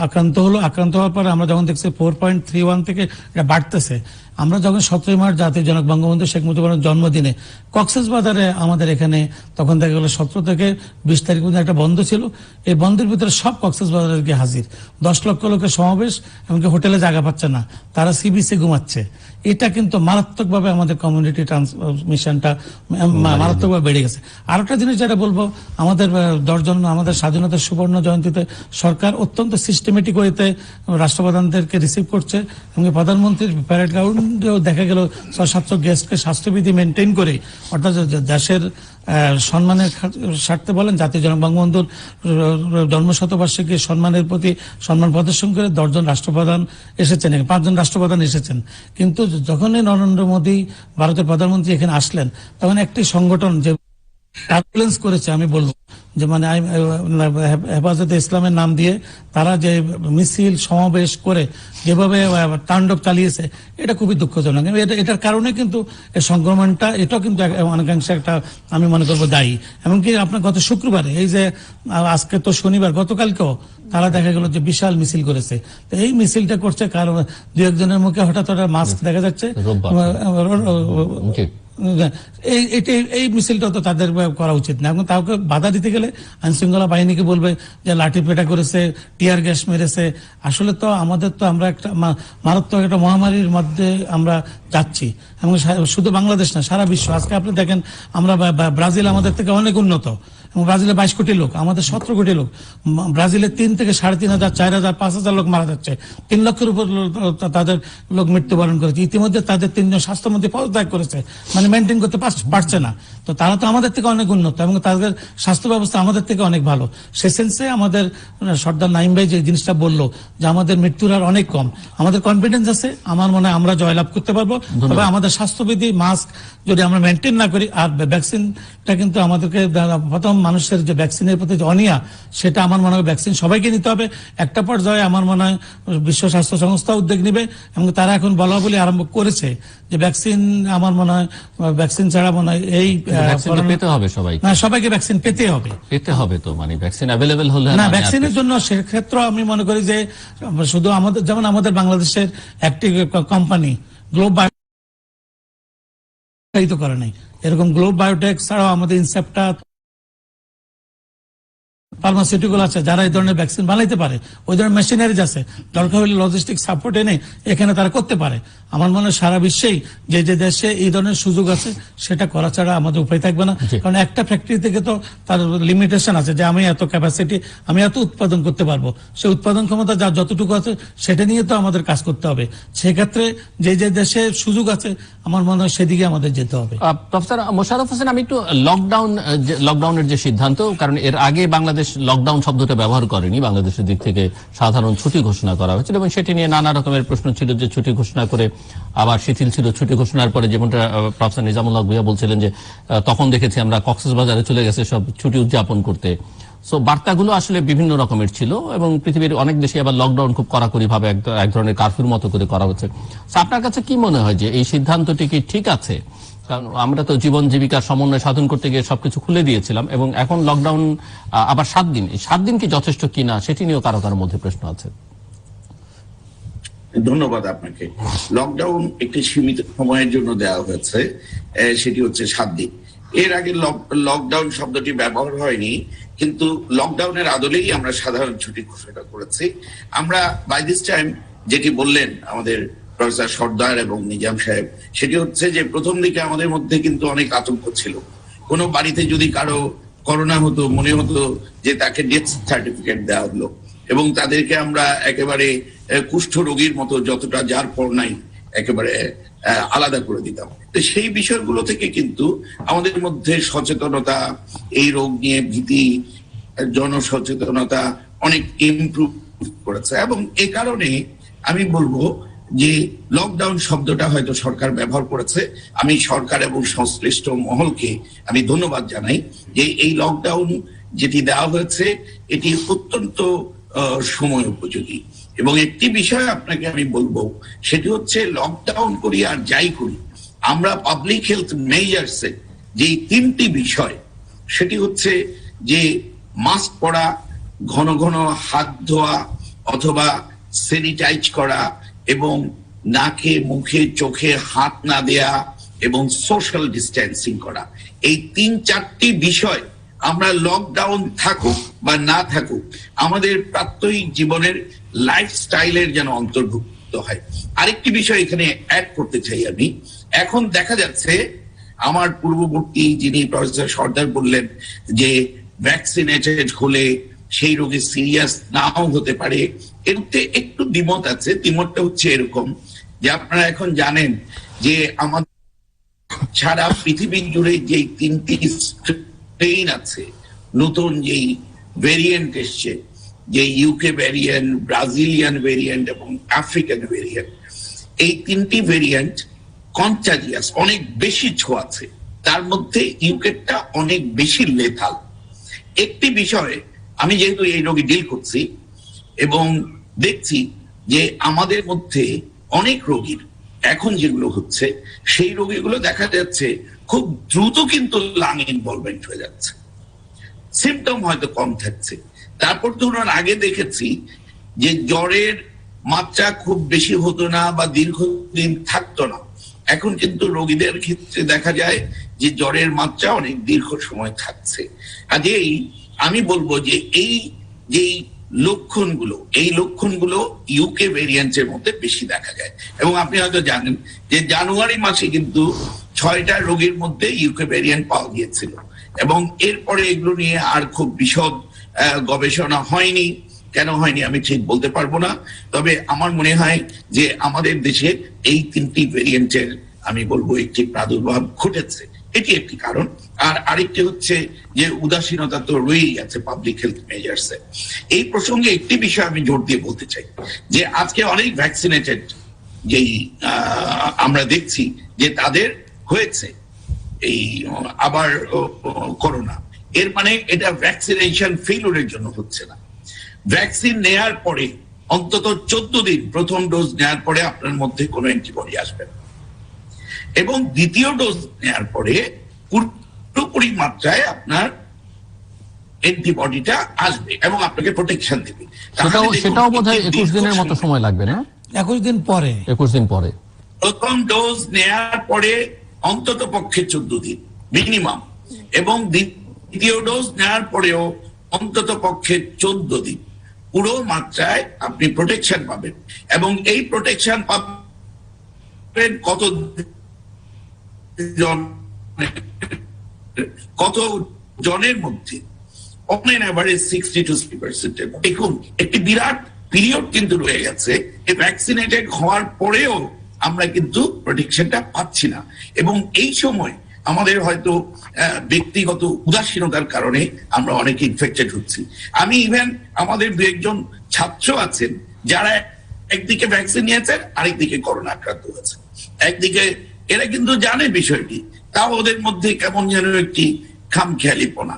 আক্রান্ত হলো। আক্রান্ত হওয়ার পর আমরা যখন দেখছি 4.31 থেকে এটা বাড়তেছে। আমরা যখন 17 মার্চ জাতির জনক বঙ্গবন্ধু শেখ মুজিবুর জন্মদিনে কক্সবাজারে আমাদের এখানে তখন দেখা গেল 17 থেকে 20 তারিখ পর্যন্ত একটা বন্ধ ছিল। এই বন্ধের ভিতরে সব কক্সবাজারে গিয়ে হাজির, 10 লক্ষ লোকের সমাবেশ, এমনকি হোটেলে জায়গা পাচ্ছে না, তারা সিবিসি ঘুমাচ্ছে। এটা কিন্তু মারাত্মকভাবে আমাদের কমিউনিটি ট্রান্সমিশনটা মারাত্মকভাবে বেড়ে গেছে। আর একটা জিনিস যেটা বলবো, আমাদের 10 জন আমাদের স্বাধীনতার সুবর্ণ জয়ন্তীতে সরকার অত্যন্ত সিস্টেমেটিক ওয়েতে রাষ্ট্রপ্রধানদেরকে রিসিভ করছে, এবং প্রধানমন্ত্রীর প্যারেড গ্রাউন্ডেও দেখা গেল 600-700 গেস্টকে স্বাস্থ্যবিধি মেনটেন করে, অর্থাৎ দেশের সম্মানের স্বার্থে বলেন, জাতির জনক বঙ্গবন্ধুর জন্মশতবার্ষিকী সম্মানের প্রতি সম্মান প্রদর্শন করে 10 জন রাষ্ট্রপ্রধান এসেছেন, 5 জন রাষ্ট্রপ্রধান এসেছেন। কিন্তু যখনই নরেন্দ্র মোদী ভারতের প্রধানমন্ত্রী এখানে আসলেন, তখন একটি সংগঠন যে টার্বুলেন্স করেছে, আমি বলবো যে মানে হেফাজতে ইসলামের নাম দিয়ে তারা যে মিছিল সমাবেশ করে যেভাবে তাণ্ডব চালিয়েছে, এটা খুবই দুঃখজনক। এটার কারণে কিন্তু এই সংক্রমণটা এটাও কিন্তু অনেকাংশে একটা আমি মনে করবো দায়ী। এমনকি আপনার গত শুক্রবারে, এই যে আজকে তো শনিবার, গতকালকেও তারা দেখা গেল যে বিশাল মিছিল করেছে। তো এই মিছিলটা করছে কারণ 2-1 জনের মুখে হঠাৎ মাস্ক দেখা যাচ্ছে। এই মিছিলটা তো তাদের করা উচিত না, এবং তাকে বাধা দিতে গেলে আইন শৃঙ্খলা বাহিনীকে বলবে যে লাঠি পেটা করেছে, টিয়ার গ্যাস মেরেছে। আসলে তো আমাদের তো আমরা একটা মারাত্মক একটা মহামারীর মধ্যে আমরা যাচ্ছি, এবং শুধু বাংলাদেশ না, সারা বিশ্ব। আজকে আপনি দেখেন আমরা ব্রাজিল আমাদের থেকে অনেক উন্নত, এবং ব্রাজিলে 22 কোটি লোক, আমাদের 17 কোটি লোক। ব্রাজিলে 3 থেকে 3,500, 4,000, 5,000 লোক মারা যাচ্ছে, 3 লক্ষের উপর তাদের লোক মৃত্যুবরণ করেছে। ইতিমধ্যে তাদের 3 জন স্বাস্থ্যমন্ত্রী পদত্যাগ করেছে, মানে মেনটেন করতে পারছে না। তো তারা তো আমাদের থেকে অনেক উন্নত, এবং তাদের স্বাস্থ্য ব্যবস্থা আমাদের থেকে অনেক ভালো। সে সেন্সে আমাদের সর্দার নাইম ভাই যে জিনিসটা বললো যে আমাদের মৃত্যুর হার অনেক কম, আমাদের কনফিডেন্স আছে, আমার মনে হয় আমরা জয়লাভ করতে পারবো। তবে আমাদের স্বাস্থ্যবিধি, মাস্ক যদি আমরা মেনটেন না করি, আর ভ্যাকসিনটা কিন্তু আমাদেরকে প্রথম মানুষের যে ভ্যাকসিনের প্রতি যে অনীহা, সেটা আমার মনে হয় ভ্যাকসিন সবাইকে নিতে হবে। একটা পর্যায়ে আমার মনে হয় বিশ্ব স্বাস্থ্য সংস্থা উদ্যোগ নিবে, এবং তারা এখন বলা বলে আরম্ভ করেছে যে ভ্যাকসিন, আমার মনে হয় ভ্যাকসিন ছাড়া মনে হয় এই পেতে হবে সবাইকে ভ্যাকসিন পেতে হবে। তো মানে ভ্যাকসিন অ্যাভেলেবল হলে না, ভ্যাকসিনের জন্য সেক্ষেত্রে আমি মনে করি যে শুধু আমাদের, যেমন আমাদের বাংলাদেশের একটি কোম্পানি গ্লোব করে নাই, এরকম গ্লোব বায়োটেক ছাড়াও আমাদের ইনসেপ্টা ফার্মাসিউটিক্যাল আছে যারা এই ধরনের ভ্যাকসিন বানাইতে পারে, ওই ধরনের মেশিনারিজ আছে, দরকার হলে লজিস্টিক সাপোর্ট এনে এখানে তারা করতে পারে। আমার মনে হয় সারা বিশ্বেই যে যে দেশে এই ধরনের সুযোগ আছে সেটা করা ছাড়া আমাদের উপায় থাকবে না। কারণ একটা ফ্যাক্টরি থেকে তো তার লিমিটেশন আছে যে আমি এত ক্যাপাসিটি, আমি এত উৎপাদন করতে পারবো, সে উৎপাদন ক্ষমতা যার যতটুকু আছে সেটা নিয়ে তো আমাদের কাজ করতে হবে। সেক্ষেত্রে যে যে দেশে সুযোগ আছে আমার মনে হয় সেদিকে আমাদের যেতে হবে। প্রফেসর মোশাররফ হোসেন, আমি একটু লকডাউনের যে সিদ্ধান্ত, কারণ এর আগে বাংলাদেশ লকডাউন শব্দটা ব্যবহার করেনি, বাংলাদেশের দিক থেকে সাধারণ ছুটি ঘোষণা করা হয়েছিল এবং সেটি নিয়ে নানা রকমের প্রশ্ন ছিল যে ছুটি ঘোষণা করে আবার শিথিল ছিল, ছুটি ঘোষণার পরে যেমনটা প্রফেসর নিজামুল হক ভূঁইয়া বলছিলেন যে তখন দেখেছি আমরা কক্সবাজারে চলে গেছে সব ছুটি উদযাপন করতে। সো বার্তাগুলো আসলে বিভিন্ন রকমের ছিল এবং পৃথিবীর অনেক দেশে আবার লকডাউন খুব কড়াকড়ি ভাবে এক ধরনের কারফিউর মতো করে করা হচ্ছে। আপনার কাছে কি মনে হয় যে এই সিদ্ধান্তটি কি ঠিক আছে? কারণ আমরা তো জীবন জীবিকার সমন্বয় সাধন করতে গিয়ে সবকিছু খুলে দিয়েছিলাম এবং এখন লকডাউন আবার 7 দিন, এই 7 দিন কি যথেষ্ট কিনা সেটি নিয়েও কারো কারোর মধ্যে প্রশ্ন আছে। ধন্যবাদ আপনাকে। লকডাউন একটি সীমিত সময়ের জন্য দেওয়া হয়েছে, সেটি হচ্ছে 7 দিন। এর আগে লকডাউন শব্দটি ব্যবহার হয়নি, কিন্তু লকডাউনের আদলেই আমরা সাধারণ ছুটি ঘোষণা করেছি। আমরা বাই দিস টাইম যেটি বললেন আমাদের প্রফেসর সর্দার এবং নিজাম সাহেব, সেটি হচ্ছে যে প্রথম দিকে আমাদের মধ্যে কিন্তু অনেক আতঙ্ক ছিল। কোনো বাড়িতে যদি কারো করোনা হতো মনে হতো যে তাকে ডেথ সার্টিফিকেট দেওয়া হলো এবং তাদেরকে আমরা একেবারে কুষ্ঠ রোগীর মতো যতটা যার পর নাই একেবারে আলাদা করে দিতাম। তো সেই বিষয়গুলো থেকে কিন্তু আমাদের মধ্যে সচেতনতা, এই রোগ নিয়ে ভীতি, জনসচেতনতা অনেক ইমপ্রুভ করেছে এবং এই কারণে আমি বলবো যে লকডাউন শব্দটা হয়তো সরকার ব্যবহার করেছে। আমি সরকার এবং সংশ্লিষ্ট মহলকে আমি ধন্যবাদ জানাই যে এই লকডাউন যেটি দেওয়া হয়েছে এটি অত্যন্ত সময় উপযোগী। এবং একটি বিষয় আপনাকে আমি বলবো, সেটি হচ্ছে লকডাউন করি আর যাই করি, আমরা পাবলিক হেলথ মেজার্সে যে 3টি বিষয়, সেটি হচ্ছে যে মাস্ক পরা, ঘন ঘন হাত ধোয়া অথবা স্যানিটাইজ করা এবং নাকে মুখে চোখে হাত না দেয়া এবং সোশ্যাল ডিস্টেন্সিং করা, এই 3-4টি বিষয় আমরা লকডাউন থাকুক বা না থাকুক আমাদের প্রাত্যহিক জীবনের লাইফস্টাইলের যেন অন্তর্ভুক্ত হয়। আরেকটি বিষয় এখানে অ্যাড করতে চাই আমি, এখন দেখা যাচ্ছে আমার পূর্ববর্তী যিনি প্রফেসর সর্দার বললেন যে ভ্যাকসিনেটেড হলে সেই রোগী সিরিয়াস নাও হতে পারে, এতে একটু দ্বিমত আছে। দ্বিমতটা হচ্ছে এরকম যে আপনারা এখন জানেন যে আমাদের সারা পৃথিবী জুড়ে যেই 3টি স্ট্রেইন আছে, নতুন যেই ভেরিয়েন্ট এসছে, যে ইউকে ভেরিয়েন্ট, ব্রাজিলিয়ান ভেরিয়েন্ট এবং আফ্রিকান ভেরিয়েন্ট, এই 3টি ভেরিয়েন্ট কন্টাজিয়াস, অনেক বেশি ছোঁয়াছে, তার মধ্যে ইউকেটা অনেক বেশি লেথাল। একটি বিষয়ে আমি যেহেতু এই রোগী ডিল করছি এবং দেখছি যে আমাদের মধ্যে অনেক রোগীর এখন যেগুলো হচ্ছে সেই রোগীগুলো দেখা যাচ্ছে খুব দ্রুত কিন্তু লাং ইনভলভমেন্ট হয়ে যাচ্ছে, সিমটম হয়তো কম থাকছে। তারপর ধরুন আগে দেখেছি যে জ্বরের মাত্রা খুব বেশি হতো না বা দীর্ঘদিন থাকতো না, এখন কিন্তু রোগীদের ক্ষেত্রে দেখা যায় যে জ্বরের মাত্রা অনেক দীর্ঘ সময় থাকছে। কাজেই আমি বলবো যে এই লক্ষণগুলো ইউকে ভেরিয়েন্টের মধ্যে বেশি দেখা যায়। এবং আপনি হয়তো জানেন যে জানুয়ারি মাসে কিন্তু 6টা রোগীর মধ্যে ইউকে ভেরিয়েন্ট পাওয়া গিয়েছিল এবং এরপরে এগুলো নিয়ে আর খুব বিশদ গবেষণা হয়নি। কেন হয়নি আমি ঠিক বলতে পারবো না, তবে আমার মনে হয় যে আমাদের দেশে এই 3টি ভেরিয়েন্টের আমি বলবো একটি প্রাদুর্ভাব ঘটেছে, এটি একটি কারণ। আর আরেকটি হচ্ছে যে উদাসীনতা তো রয়েই আছে পাবলিক হেলথ মেজার্সে। এই প্রসঙ্গে একটি বিষয় আমি জোর দিয়ে বলতে চাই যে আজকে অনেক ভ্যাকসিনেটেড যেই আমরা দেখছি যে তাদের হয়েছে এই আবার করোনা, এর মানে এটা ভ্যাকসিনেশন ফেইলিউরের জন্য হচ্ছে না। ভ্যাকসিন নেয়ার পরে অন্তত 14 দিন প্রথম ডোজ নেয়ার পরে আপনার মধ্যে কোনো অ্যান্টিবডি আসবে না এবং দ্বিতীয় ডোজ নেয়ার পরে পুরোপুরি মাত্রায় আপনার অ্যান্টিবডিটা আসবে এবং আপনাকে প্রোটেকশন দেবে। সেটাও বোধহয় 21 দিনের মতো সময় লাগবে না? 21 দিন পরে প্রথম ডোজ নেয়ার পরে অন্তত পক্ষে 14 দিন মিনিমাম, এবং দ্বিতীয় ডোজ নেওয়ার পরেও অন্তত পক্ষে 14 দিন পুরো মাত্রায় আপনি প্রোটেকশন পাবেন। এবং এই প্রোটেকশন পাবেন কত জনের মধ্যে? On an average 60 to 70%। দেখুন, একটি বিরাট পিরিয়ড কিন্তু রয়ে গেছে ভ্যাকসিনেটেড হওয়ার পরেও আমরা কিন্তু প্রোটেকশনটা পাচ্ছি না। এবং এই সময় আমাদের হয়তো ব্যক্তিগত উদাসীনতার কারণে আমরা অনেকে ইনফেক্টেড হচ্ছি। আমি ইভেন আমাদের দু একজন ছাত্র আছেন যারা একদিকে ভ্যাকসিন নিয়েছেন, আরেকদিকে করোনা আক্রান্ত হয়েছে। একদিকে এরা কিন্তু জানে বিষয়টি, তাও ওদের মধ্যে কেমন যেন একটি খামখেয়ালিপনা।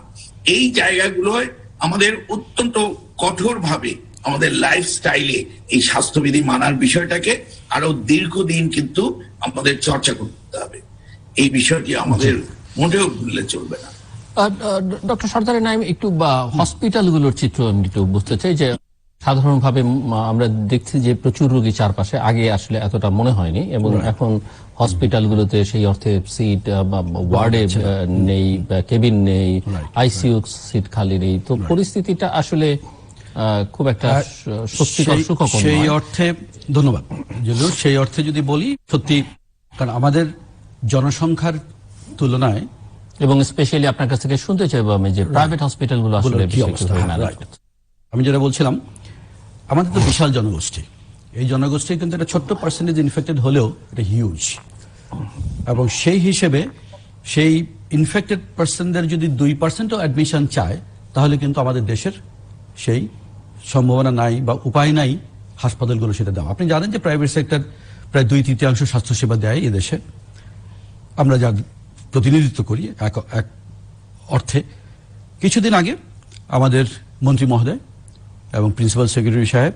এই জায়গাগুলোয় আমাদের অত্যন্ত কঠোরভাবে আমাদের লাইফস্টাইলে এই স্বাস্থ্যবিধি মানার বিষয়টাকে আরো দীর্ঘদিন কিন্তু আমাদের চর্চা করতে হবে। এই বিষয়টি আমাদের মোটেও ভুললে চলবে না। ডক্টর সরদার নাইম, একটু হসপিটালগুলোর চিত্র আমি একটু বুঝতে চাই। যে সাধারণভাবে আমরা দেখছি যে প্রচুর রোগী চারপাশে, আগে আসলে এতটা মনে হয়নি, এবং এখন হসপিটালগুলোতে সেই অর্থে সিট ওয়ার্ডে নেই, কেবিন নেই, আইসিইউ সিট খালি নেই। তো পরিস্থিতিটা আসলে খুব একটা স্বস্তিকর সুখকর নয়। সেই অর্থে ধন্যবাদ জলিল। সেই অর্থে যদি বলি সত্যি, কারণ আমাদের জনসংখ্যার তুলনায়, এবং স্পেশালি আপনার কাছ থেকে শুনতে চাইবো আমি যে প্রাইভেট হসপিটালগুলো আসলে কি অবস্থা। আমি যেটা বলছিলাম, আমাদের তো বিশাল জনগোষ্ঠী, এই জনগোষ্ঠী কিন্তু একটা ছোট্ট পার্সেন্টেজ ইনফেক্টেড হলেও এটা হিউজ। এবং সেই হিসেবে সেই ইনফেক্টেড পার্সনদের যদি 2%ও অ্যাডমিশন চায়, তাহলে কিন্তু আমাদের দেশের সেই সম্ভাবনা নাই বা উপায় নাই হাসপাতালগুলো সেটা দেওয়া। আপনি জানেন যে প্রাইভেট সেক্টর প্রায় 2/3 স্বাস্থ্যসেবা দেয় এদেশে। আমরা যার প্রতিনিধিত্ব করি এক অর্থে। কিছুদিন আগে আমাদের মন্ত্রী মহোদয় এবং প্রিন্সিপাল সেক্রেটারি সাহেব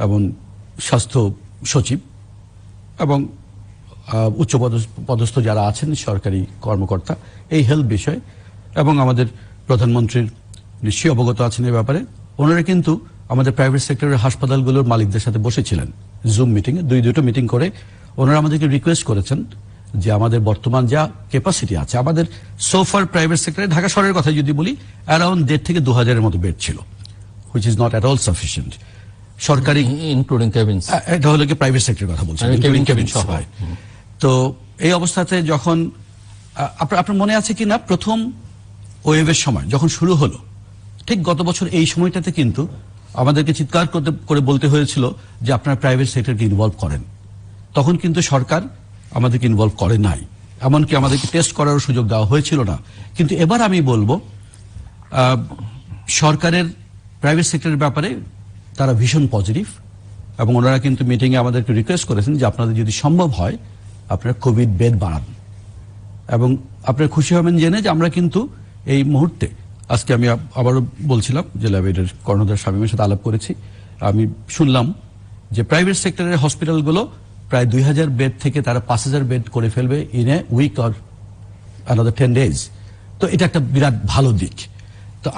এবং স্বাস্থ্য সচিব এবং উচ্চ পদস্থ যারা আছেন সরকারি কর্মকর্তা এই হেলথ বিষয়ে, এবং আমাদের প্রধানমন্ত্রীর নিশ্চয়ই অবগত আছেন এই ব্যাপারে, ওনারা কিন্তু আমাদের প্রাইভেট সেক্টরের হাসপাতালগুলোর মালিকদের সাথে বসেছিলেন জুম মিটিংয়ে, দুটো মিটিং করে ওনারা আমাদেরকে রিকোয়েস্ট করেছেন যে আমাদের বর্তমান যা ক্যাপাসিটি আছে, আমাদের সোফার প্রাইভেট সেক্টরে ঢাকা শহরের কথা যদি বলি, অ্যারাউন্ড 1,500 থেকে 2,000-এর মতো বেড ছিল, which is not at all sufficient. সরকারি ইনক্লুডিং কেবিনস, এটা হলো কি প্রাইভেট সেক্টরের কথা বলছি, কেবিন সহ। তো এই অবস্থাতে যখন আপনার মনে আছে কিনা, প্রথম ওয়েভের সময় যখন শুরু হলো, ঠিক গত বছর এই সময়টাতে কিন্তু আমাদেরকে চিৎকার করে বলতে হয়েছিল যে আপনারা প্রাইভেট সেক্টরকে ইনভলভ করেন। তখন কিন্তু সরকার আমাদেরকে ইনভলভ করে নাই, এমনকি আমাদেরকে টেস্ট করার সুযোগ দেওয়া হয়েছিল না। কিন্তু এবার আমি বলবো সরকারের প্রাইভেট সেক্টরের ব্যাপারে তারা ভীষণ পজিটিভ, এবং ওনারা কিন্তু মিটিংয়ে আমাদেরকে রিকোয়েস্ট করেছেন যে আপনাদের যদি সম্ভব হয় আপনারা কোভিড বেড বাড়ান। এবং আপনারা খুশি হবেন জেনে যে আমরা কিন্তু এই মুহূর্তে, আজকে আমি আবারও বলছিলাম যে ল্যাবের কর্ণধার শামীমের সাথে আলাপ করেছি, আমি শুনলাম যে প্রাইভেট সেক্টরের হসপিটালগুলো প্রায় 2,000 বেড থেকে তারা 5,000 বেড করে ফেলবে in a week or another 10 days। তো এটা একটা বিরাট ভালো দিক। তো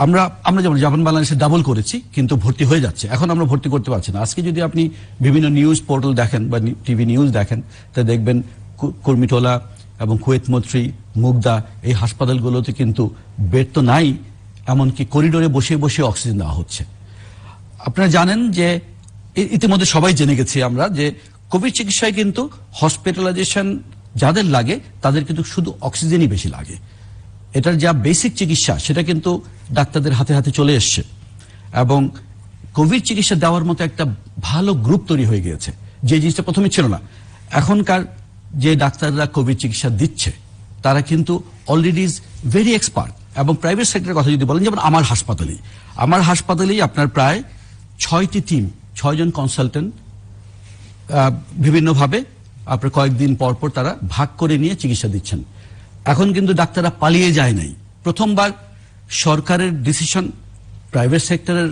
আমরা যেমন জাপান বাংলাদেশে ডাবল করেছি, কিন্তু ভর্তি হয়ে যাচ্ছে, এখন আমরা ভর্তি করতে পারছি না। আজকে যদি আপনি বিভিন্ন নিউজ পোর্টাল দেখেন বা টিভি নিউজ দেখেন, তা দেখবেন কুর্মিটোলা এবং কুয়েত মৈত্রী, মুগদা, এই হাসপাতালগুলোতে কিন্তু বেড তো নাই, এমনকি করিডোরে বসে বসে অক্সিজেন দেওয়া হচ্ছে। আপনারা জানেন যে ইতিমধ্যে সবাই জেনে গেছি আমরা যে কোভিড চিকিৎসায় কিন্তু হসপিটালাইজেশন যাদের লাগে তাদের কিন্তু শুধু অক্সিজেনই বেশি লাগে। এটার যা বেসিক চিকিৎসা সেটা কিন্তু ডাক্তারদের হাতে হাতে চলে এসছে, এবং কোভিড চিকিৎসা দেওয়ার মতো একটা ভালো গ্রুপ তৈরি হয়ে গিয়েছে, যে জিনিসটা প্রথমে ছিল না। এখনকার যে ডাক্তাররা কোভিড চিকিৎসা দিচ্ছে তারা কিন্তু অলরেডি ইজ ভেরি এক্সপার্ট। এবং প্রাইভেট সেক্টরের কথা যদি বলেন, যেমন আমার হাসপাতালেই আপনার প্রায় 6টি টিম, 6 জন কনসালটেন্ট বিভিন্নভাবে আপনার কয়েকদিন পর পর তারা ভাগ করে নিয়ে চিকিৎসা দিচ্ছেন। এখন কিন্তু ডাক্তাররা পালিয়ে যায় নাই। প্রথমবার সরকারের ডিসিশন, প্রাইভেট সেক্টরের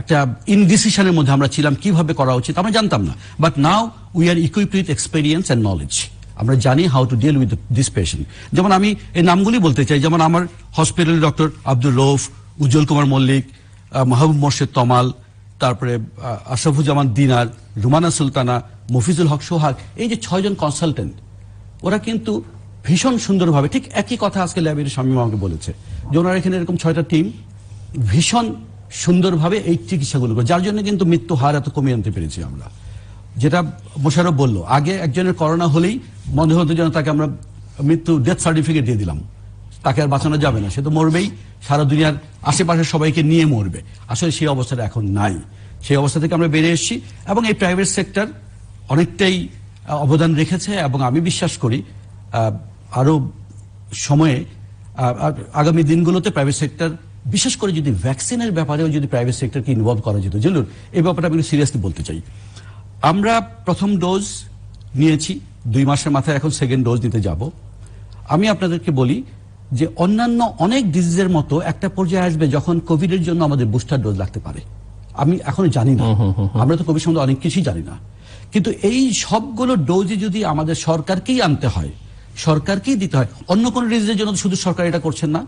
একটা ইনডিসিশনের মধ্যে আমরা ছিলাম কিভাবে করা উচিত আমরা জানতাম না, but now we are equipped with experience and knowledge. আমরা জানি how to deal with this patient. যেমন আমি এই নামগুলি বলতে চাই, যেমন আমার হসপিটালে ডক্টর আব্দুর রৌফ, উজ্জ্বল কুমার মল্লিক, মাহবুব মোর্শেদ তমাল, তারপরে আশরাফুজ্জামান দিনার, রুমানা সুলতানা, মফিজুল হক সোহাগ, এই যে 6 জন কনসালটেন্ট, ওরা কিন্তু ভীষণ সুন্দরভাবে, ঠিক একই কথা আজকে ল্যাবের শামীম আমাকে বলেছে যে ওনার এখানে এরকম 6টা টিম ভীষণ সুন্দরভাবে এই চিকিৎসাগুলো করে, যার জন্য কিন্তু মৃত্যু হার এত কমিয়ে আনতে পেরেছি আমরা। যেটা মোশাররফ বললো, আগে একজনের করোনা হলেই মনে হতো যেন তাকে আমরা ডেথ সার্টিফিকেট দিয়ে দিলাম, তাকে আর বাঁচানো যাবে না, সে তো মরবেই, সারা দুনিয়ার আশেপাশের সবাইকে নিয়ে মরবে। আসলে সেই অবস্থাটা এখন নাই, সেই অবস্থা থেকে আমরা বেরিয়ে এসেছি এবং এই প্রাইভেট সেক্টর অনেকটাই অবদান রেখেছে এবং আমি বিশ্বাস করি আরো সময়ে আগামী দিনগুলোতে প্রাইভেট সেক্টর, বিশেষ করে যদি ভ্যাকসিনের ব্যাপারেও যদি প্রাইভেট সেক্টরকে ইনভলভ করা যেত। জেলুর এই ব্যাপারটা আমি সিরিয়াসলি বলতে চাই। আমরা প্রথম ডোজ নিয়েছি 2 মাসের মাথায়, এখন সেকেন্ড ডোজ নিতে যাব। আমি আপনাদেরকে বলি যে অন্যান্য অনেক ডিজিজের মতো একটা পর্যায়ে আসবে যখন কোভিডের জন্য আমাদের বুস্টার ডোজ লাগতে পারে। আমি এখনো জানি না, আমরা তো কোভিড সম্বন্ধে অনেক কিছুই জানি না, কিন্তু এই সবগুলো ডোজই যদি আমাদের সরকারকেই আনতে হয়, সরকারকেই দিতে হয়, অন্য কোন ডিজিজের জন্য শুধু সরকার এটা করছেন না,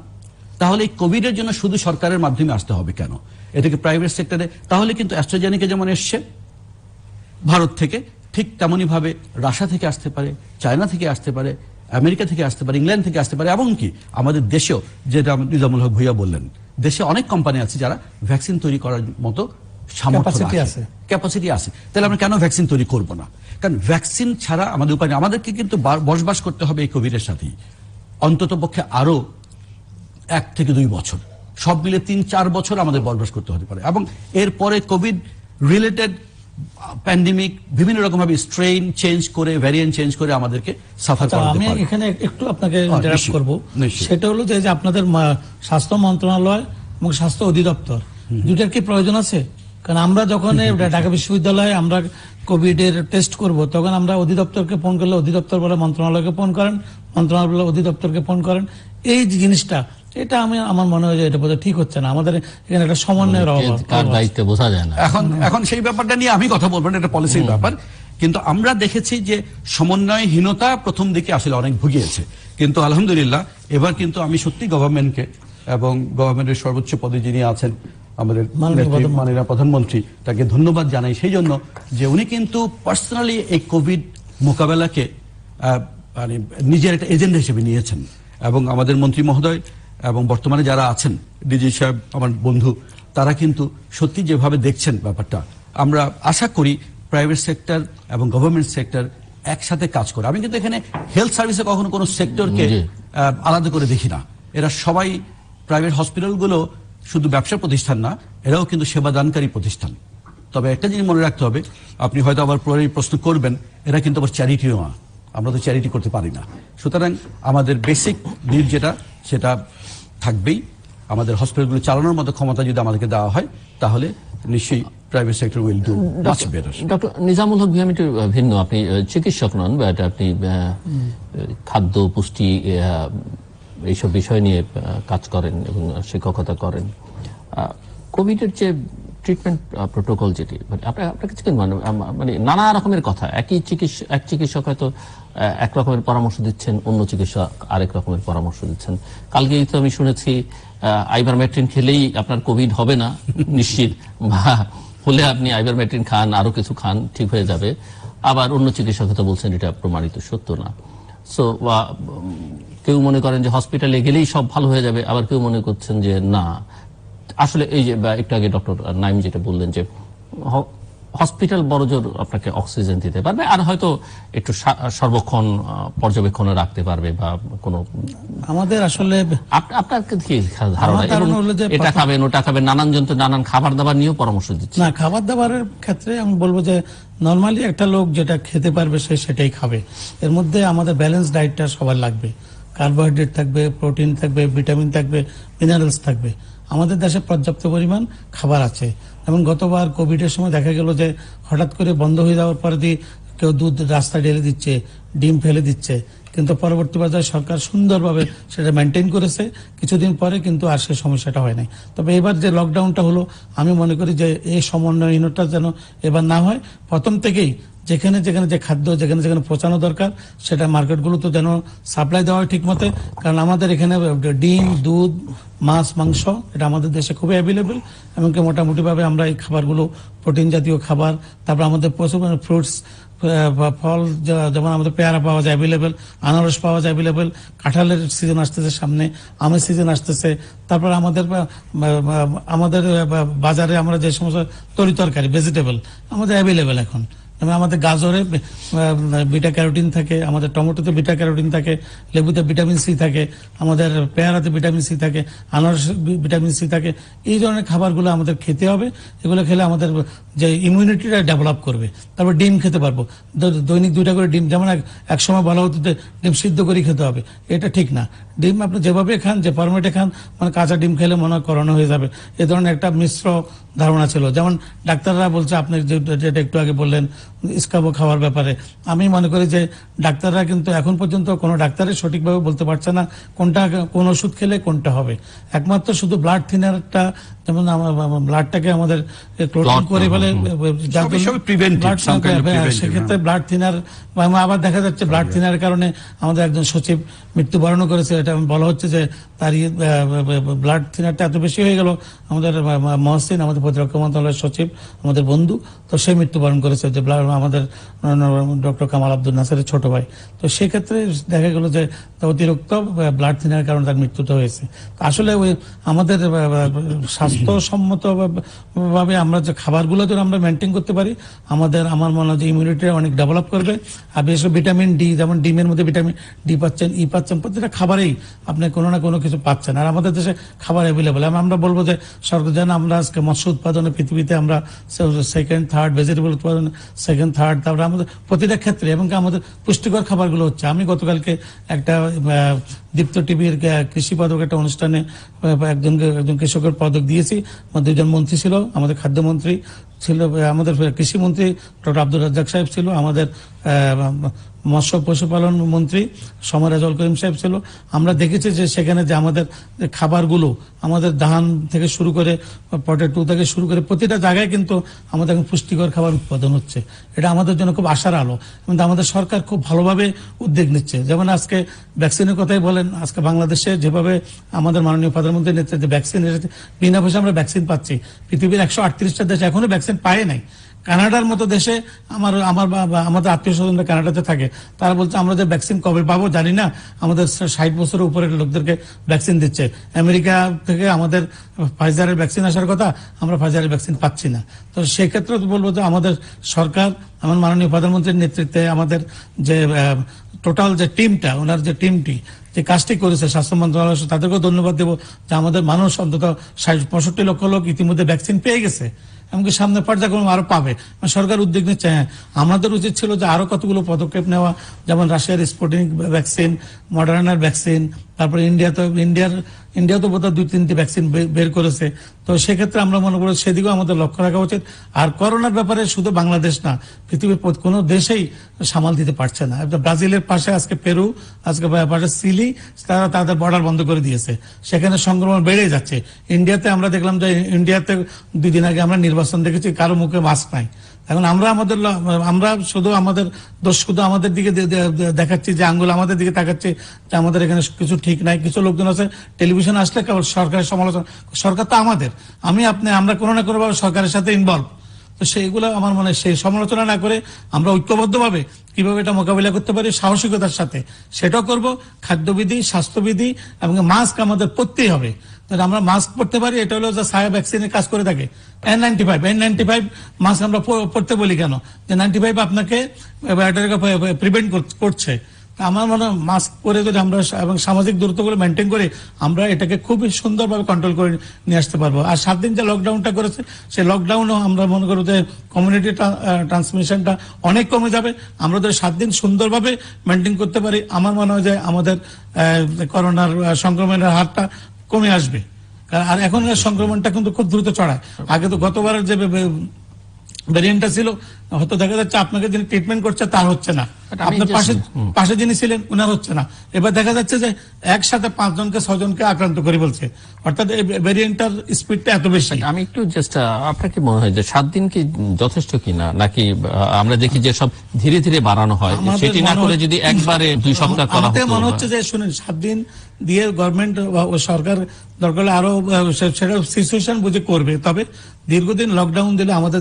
তাহলে এই কোভিডের জন্য শুধু সরকারের মাধ্যমে আসতে হবে কেন? এটাকে প্রাইভেট সেক্টরে, তাহলে কিন্তু অ্যাস্ট্রাজেনেকা যেমন এসছে ভারত থেকে, ঠিক তেমনই ভাবে রাশিয়া থেকে আসতে পারে, চায়না থেকে আসতে পারে, আমেরিকা থেকে আসতে পারে, ইংল্যান্ড থেকে আসতে পারে, এমনকি আমাদের দেশেও, যেটা নিজামুল হক ভূঁইয়া বললেন, দেশে অনেক কোম্পানি আছে যারা ভ্যাকসিন তৈরি করার মতো ক্যাপাসিটি আছে। তাহলে আমরা কেন ভ্যাকসিন তৈরি করব না? কারণ ভ্যাকসিন ছাড়া আমাদের উপায় নেই। আমাদেরকে কিন্তু বসবাস করতে হবে এই কোভিডের সাথেই অন্তত পক্ষে আরো 1 থেকে 2 বছর, সব মিলে 3-4 বছর আমাদের বসবাস করতে হতে পারে। এবং এরপরে কোভিড রিলেটেড প্যান্ডেমিক বিভিন্ন রকম ভাবে স্ট্রেইন চেঞ্জ করে, ভ্যারিয়েন্ট চেঞ্জ করে আমাদেরকে সাফার করাতে পারে। আমি এখানে একটু আপনাকে ইন্টারাপ্ট করব, সেটা হলো যে আপনাদের স্বাস্থ্য মন্ত্রণালয় এবং স্বাস্থ্য অধিদপ্তর দুটার কি প্রয়োজন আছে? কারণ আমরা যখন ঢাকা বিশ্ববিদ্যালয়ে আমরা কোভিড এর টেস্ট করব, তখন আমরা অধিদপ্তরকে ফোন করলে অধিদপ্তর বলে মন্ত্রণালয়কে ফোন করেন, মন্ত্রণালয় বলে অধিদপ্তরকে ফোন করেন। এই যে জিনিসটা, এটা আমার মনে হয় যে এটা বোধহয় ঠিক হচ্ছে না। আমাদের এখানে একটা সমন্বয়ের অভাব, দায়িত্ব বোঝা যায় না। এখন সেই ব্যাপারটা নিয়ে আমি কথা বলবো না, এটা পলিসির ব্যাপার। কিন্তু আমরা দেখেছি যে সমন্বয়হীনতা প্রথম দিকে আসলে অনেক ভুগিয়েছে, কিন্তু আলহামদুলিল্লাহ এবার কিন্তু আমি সত্যি গভর্নমেন্টকে এবং গভর্নমেন্টের সর্বোচ্চ পদে যিনি আছেন আমাদের মাননীয় প্রধানমন্ত্রী, তাকে ধন্যবাদ জানাই সেই জন্য যে উনি কিন্তু পার্সোনালি এই কোভিড মোকাবেলাকে মানে নিজের একটা এজেন্ডা হিসেবে নিয়েছেন। এবং আমাদের মন্ত্রী মহোদয় এবং বর্তমানে যারা আছেন, ডিজি সাহেব আমার বন্ধু, তারা কিন্তু সত্যি যেভাবে দেখছেন ব্যাপারটা, আমরা আশা করি প্রাইভেট সেক্টর এবং গভর্নমেন্ট সেক্টর একসাথে কাজ করে। আমি কিন্তু এখানে হেলথ সার্ভিসে কখনো কোনো সেক্টরকে আলাদা করে দেখি না। এরা সবাই, প্রাইভেট হসপিটালগুলো শুধু ব্যবসা প্রতিষ্ঠান না, এরাও কিন্তু সেবাদানকারী প্রতিষ্ঠান। তবে একটা জিনিস মনে রাখতে হবে, আপনি হয়তো আবার পরে প্রশ্ন করবেন, এরা কিন্তু আবার চ্যারিটিও না, আমরা তো চ্যারিটি করতে পারি না। সুতরাং আমাদের বেসিক নিড যেটা, সেটা থাকবেই। আমাদের হসপিটালগুলো চালানোর মতো ক্ষমতা যদি আমাদেরকে দেওয়া হয়, তাহলে নিশ্চয়ই private sector will do much better. Doctor Nizamul Haque Bhuiyan, একটু ভিন্ন, আপনি চিকিৎসক নন, বাট আপনি খাদ্য পুষ্টি এইসব বিষয় নিয়ে কাজ করেন এবং শিক্ষকতা করেন। কোভিডের যে ট্রিটমেন্ট প্রোটোকল যেটি, মানে আপনার কাছে মানে নানা রকমের কথা, এক চিকিৎসক হয়তো এক রকমের পরামর্শ দিচ্ছেন, অন্য চিকিৎসক আরেক রকমের পরামর্শ দিচ্ছেন। কালকেই তো আমি শুনেছি আইভারমেট্রিন খেলেই আপনার কোভিড হবে না নিশ্চিত, বা হলে আপনি আইভারমেট্রিন খান, আরো কিছু খান, ঠিক হয়ে যাবে। আবার অন্য চিকিৎসক হয়তো বলছেন এটা প্রমাণিত সত্য না। সো কেউ মনে করেন যে হসপিটালে গেলেই সব ভালো হয়ে যাবে, আবার কেউ মনে করছেন যে না, আসলে এই যে একটু আগে ডক্টর নাইম যেটা বললেন যে হসপিটাল বড়জোর আপনাকে অক্সিজেন দিতে পারবে, আর হয়তো একটু সর্বক্ষণ পর্যবেক্ষণে রাখতে পারবে, বা কোনো আমাদের আসলে আপনার কি ধারণা, এটা খাবেন ওটা খাবেন, নানান জন তো নানান খাবার দাবার নিয়েও পরামর্শ দিচ্ছে। না, খাবার দাবারের ক্ষেত্রে আমি বলবো যে নর্মালি একটা লোক যেটা খেতে পারবে সে সেটাই খাবে। এর মধ্যে আমাদের ব্যালেন্স ডায়েটটা সবার লাগবে, কার্বোহাইড্রেট থাকবে, প্রোটিন থাকবে, ভিটামিন থাকবে, মিনারেলস থাকবে। আমাদের দেশে পর্যাপ্ত পরিমাণ খাবার আছে। যেমন গতবার কোভিডের সময় দেখা গেল যে হঠাৎ করে বন্ধ হয়ে যাওয়ার পরে দিয়ে কেউ দুধ রাস্তায় ঢেলে দিচ্ছে, ডিম ফেলে দিচ্ছে, কিন্তু পরবর্তী পর্যায়ে সরকার সুন্দরভাবে সেটা মেনটেন করেছে। কিছুদিন পরে কিন্তু আর সে সমস্যাটা হয় নাই। তবে এবার যে লকডাউনটা হলো, আমি মনে করি যে এই সমন্বয়হীনতা যেন এবার না হয়। প্রথম থেকেই যেখানে যেখানে যে খাদ্য যেখানে যেখানে পৌঁছানো দরকার, সেটা মার্কেটগুলোতে যেন সাপ্লাই দেওয়া হয় ঠিক মতে। কারণ আমাদের এখানে ডিম, দুধ, মাছ, মাংস এটা আমাদের দেশে খুবই অ্যাভেলেবেল, এমনকি মোটামুটিভাবে আমরা এই খাবারগুলো, প্রোটিন জাতীয় খাবার, তারপর আমাদের প্রচুর ফ্রুটস, ফল যেমন আমাদের পেয়ারা পাওয়া যায় অ্যাভেলেবেল, আনারস পাওয়া যায় অ্যাভেলেবেল, কাঁঠালের সিজন আসতেছে সামনে, আমের সিজন আসতেছে। তারপর আমাদের বাজারে আমরা যে সমস্ত তরিতরকারি ভেজিটেবল আমাদের অ্যাভেলেবেল এখন, যেমন আমাদের গাজরে বিটা ক্যারোটিন থাকে, আমাদের টমেটোতে বিটা ক্যারোটিন থাকে, লেবুতে ভিটামিন সি থাকে, আমাদের পেয়ারাতে ভিটামিন সি থাকে, আনারসে ভিটামিন সি থাকে। এই ধরনের খাবারগুলো আমাদের খেতে হবে। এগুলো খেলে আমাদের যে ইমিউনিটিটা ডেভেলপ করবে। তারপর ডিম খেতে পারবো, দৈনিক 2টা করে ডিম। যেমন এক সময় বলা হতো যে ডিম সিদ্ধ করে খেতে হবে, এটা ঠিক না। ডিম আপনি যেভাবে খান, যে ফরম্যাটে খান, মানে কাঁচা ডিম খেলে মনে হয় করোনা হয়ে যাবে, এ ধরনের একটা মিশ্র ধারণা ছিল। যেমন ডাক্তাররা বলছে, আপনি যেটা একটু আগে বললেন স্কাবো খাওয়ার ব্যাপারে, আমি মনে করি যে ডাক্তাররা কিন্তু এখন পর্যন্ত কোনো ডাক্তারই সঠিকভাবে বলতে পারছে না কোন ওষুধ খেলে কোনটা হবে। একমাত্র শুধু ব্লাড থিনারটা, যেমন ব্লাডটাকে আমাদের ক্লোটিং করে ফেলে, সেক্ষেত্রে ব্লাড থিনার, আবার দেখা যাচ্ছে ব্লাড থিনারের কারণে আমাদের একজন সচিব মৃত্যুবরণ করেছে। এটা বলা হচ্ছে যে তার ব্লাড থিনারটা এত বেশি হয়ে গেল, আমাদের মহসিন, আমাদের প্রতিরক্ষা মন্ত্রণালয়ের সচিব, আমাদের বন্ধু, তো সে মৃত্যুবরণ করেছে, যে আমাদের ডক্টর কামাল আব্দুল নাসেরের ছোট ভাই। তো সেক্ষেত্রে দেখা গেল যে অতিরিক্ত ব্লাড থিনার কারণে তার মৃত্যুটা হয়েছে। আসলে ওই আমাদের স্বাস্থ্যসম্মত ভাবে আমরা যে খাবারগুলো যদি আমরা মেনটেন করতে পারি, আমার মনে হয় যে ইমিউনিটি অনেক ডেভেলপ করবে। আর বিশেষ করে ভিটামিন ডি, যেমন ডিমের মধ্যে ভিটামিন ডি পাচ্ছেন, ই পাচ্ছেন, প্রত্যেকটা খাবারেই আপনি কোনো না কোনো কিছু পাচ্ছেন। আর আমাদের দেশে খাবার অ্যাভেলেবল। আমরা বলবো যে সরকার যেন আমরা আজকে মৎস্য উৎপাদনে পৃথিবীতে আমরা সেকেন্ড, থার্ড, ভেজিটেবল উৎপাদনে সেকেন্ড, থার্ড, তারপরে আমাদের প্রতিটা ক্ষেত্রে, এবং আমাদের পুষ্টিকর খাবারগুলো হচ্ছে। আমি গতকালকে একটা দীপ্ত টিভির কৃষি পদক একটা অনুষ্ঠানে একজন কৃষকের পদক দিয়েছি। আমার 2জন মন্ত্রী ছিল, আমাদের খাদ্যমন্ত্রী ছিল, আমাদের কৃষিমন্ত্রী ডক্টর আব্দুল রাজ্জাক সাহেব ছিল, আমাদের মৎস্য পশুপালন মন্ত্রী সমর রেজাউল করিম সাহেব ছিল। আমরা দেখেছি যে সেখানে যে আমাদের খাবারগুলো, আমাদের ধান থেকে শুরু করে পটেটো থেকে শুরু করে প্রতিটা জায়গায় কিন্তু আমাদের এখন পুষ্টিকর খাবার উৎপাদন হচ্ছে। এটা আমাদের জন্য খুব আশার আলো। কিন্তু আমাদের সরকার খুব ভালোভাবে উদ্যোগ নিচ্ছে। যেমন আজকে ভ্যাকসিনের কথাই বলেন, আজকে বাংলাদেশে যেভাবে আমাদের মাননীয় প্রধানমন্ত্রীর নেতৃত্বে ভ্যাকসিন এসেছে, বিনা পয়সা আমরা ভ্যাকসিন পাচ্ছি। পৃথিবীর 138টা দেশ এখনো ভ্যাকসিন পায় নাই। কানাডার মতো দেশে আমাদের আত্মীয় স্বজনরা কানাডাতে থাকে, তারা বলছে আমরা যে ভ্যাকসিন কবে পাবো জানি না, আমাদের 60 বছরের উপরের লোকদেরকে ভ্যাকসিন দিচ্ছে। আমেরিকা থেকে আমাদের ফাইজারের ভ্যাকসিন আসার কথা, আমরা ফাইজারের ভ্যাকসিন পাচ্ছি না। তো সেক্ষেত্রে বলবো যে আমাদের সরকার, আমার মাননীয় প্রধানমন্ত্রীর নেতৃত্বে আমাদের যে টোটাল যে টিমটা, ওনার যে টিমটি যে কাজটি করেছে স্বাস্থ্য মন্ত্রণালয়, তাদেরকেও ধন্যবাদ দেবো যে আমাদের মানুষ অন্তত 65 লক্ষ লোক ইতিমধ্যে ভ্যাকসিন পেয়ে গেছে, এমনকি সামনে পর্যায়ক্রমে আরো পাবে। সরকার উদ্যোগ নিচ্ছে। হ্যাঁ, আমাদের উচিত ছিল যে আরো কতগুলো পদক্ষেপ নেওয়া, যেমন রাশিয়ার স্পুটনিক ভ্যাকসিন, মডার্নার ভ্যাকসিন, তারপরে ইন্ডিয়া তো বোধহয় 2-3টি ভ্যাকসিন বের করেছে। তো সেক্ষেত্রে আমরা মনে করি সেদিকেও আমাদের লক্ষ্য রাখা উচিত। আর করোনার ব্যাপারে শুধু বাংলাদেশ না, পৃথিবীর কোনো দেশেই সামাল দিতে পারছে না। ব্রাজিলের পাশে আজকে পেরু, আজকে পাশে চিলি, তারা তাদের বর্ডার বন্ধ করে দিয়েছে, সেখানে সংক্রমণ বেড়ে যাচ্ছে। ইন্ডিয়াতে আমরা দেখলাম যে ইন্ডিয়াতে 2 দিন আগে আমরা নির্বাচন দেখেছি, কারো মুখে মাস্ক নাই। এখন আমরা শুধু আমাদের দোষ শুধু আমাদের দিকে দেখাচ্ছি, যে আঙ্গুল আমাদের দিকে তাকাচ্ছি, যে আমাদের এখানে কিছু ঠিক নাই। কিছু লোকজন আছে টেলিভিশন আসলে কেবল সরকারের সমালোচনা। সরকার তো আমাদের, আমরা কোনো না কোনো ভাবে সরকারের সাথে ইনভলভ। তো সেইগুলো আমার মনে হয় সেই সমালোচনা না করে আমরা ঐক্যবদ্ধভাবে কিভাবে এটা মোকাবিলা করতে পারি সাহসিকতার সাথে, সেটাও করব। খাদ্যবিধি, স্বাস্থ্যবিধি এবং মাস্ক আমাদের পরতেই হবে। আমরা মাস্ক পরতে পারি, এটা হলো যে ছায়া ভ্যাকসিনের কাজ করে থাকে। N95 মাস্ক আমরা পরতে বলি কেন? যে 95 আপনাকে প্রিভেন্ট করছে। আমার মনে হয় মাস্ক পরে যদি আমরা এবং সামাজিক দূরত্বগুলো মেনটেন করে আমরা এটাকে খুবই সুন্দরভাবে কন্ট্রোল করে নিয়ে আসতে পারবো। আর 7 দিন যে লকডাউনটা করেছে, সেই লকডাউনও আমরা মনে করি যে কমিউনিটি ট্রান্সমিশনটা অনেক কমে যাবে। আমরা যদি 7 দিন সুন্দরভাবে মেনটেন করতে পারি, আমার মনে হয় যে আমাদের করোনার সংক্রমণের হারটা কমে আসবে। আর এখনকার সংক্রমণটা কিন্তু খুব দ্রুত চড়ায়। আগে তো গতবারের যে ভ্যারিয়েন্টটা ছিল, হয়তো দেখা যাচ্ছে আপনাকে যিনি ট্রিটমেন্ট করছে তার হচ্ছে না, আপনার পাশে যিনি ছিলেন উনার হচ্ছে না। এবার দেখা যাচ্ছে যে একসাথে 5 জনকে 6 জনকে আক্রান্ত করে বলছে, অর্থাৎ এই ভ্যারিয়েন্টটার স্পিডটা এত বেশি। আমি একটু জাস্ট, আপনার কি মনে হয় যে 7 দিন কি যথেষ্ট কিনা, নাকি আমরা দেখি যে সব ধীরে ধীরে বাড়ানো হয়, সেটি না করে যদি একবারে 2 সপ্তাহ করা হতো? মনে হচ্ছে যে শুনেন, 7 দিন দিয়ে গভর্নমেন্ট সরকার দরকার হলে আরো সেটা সিচুয়েশন বুঝে করবে। তবে দীর্ঘদিন লকডাউন দিলে আমাদের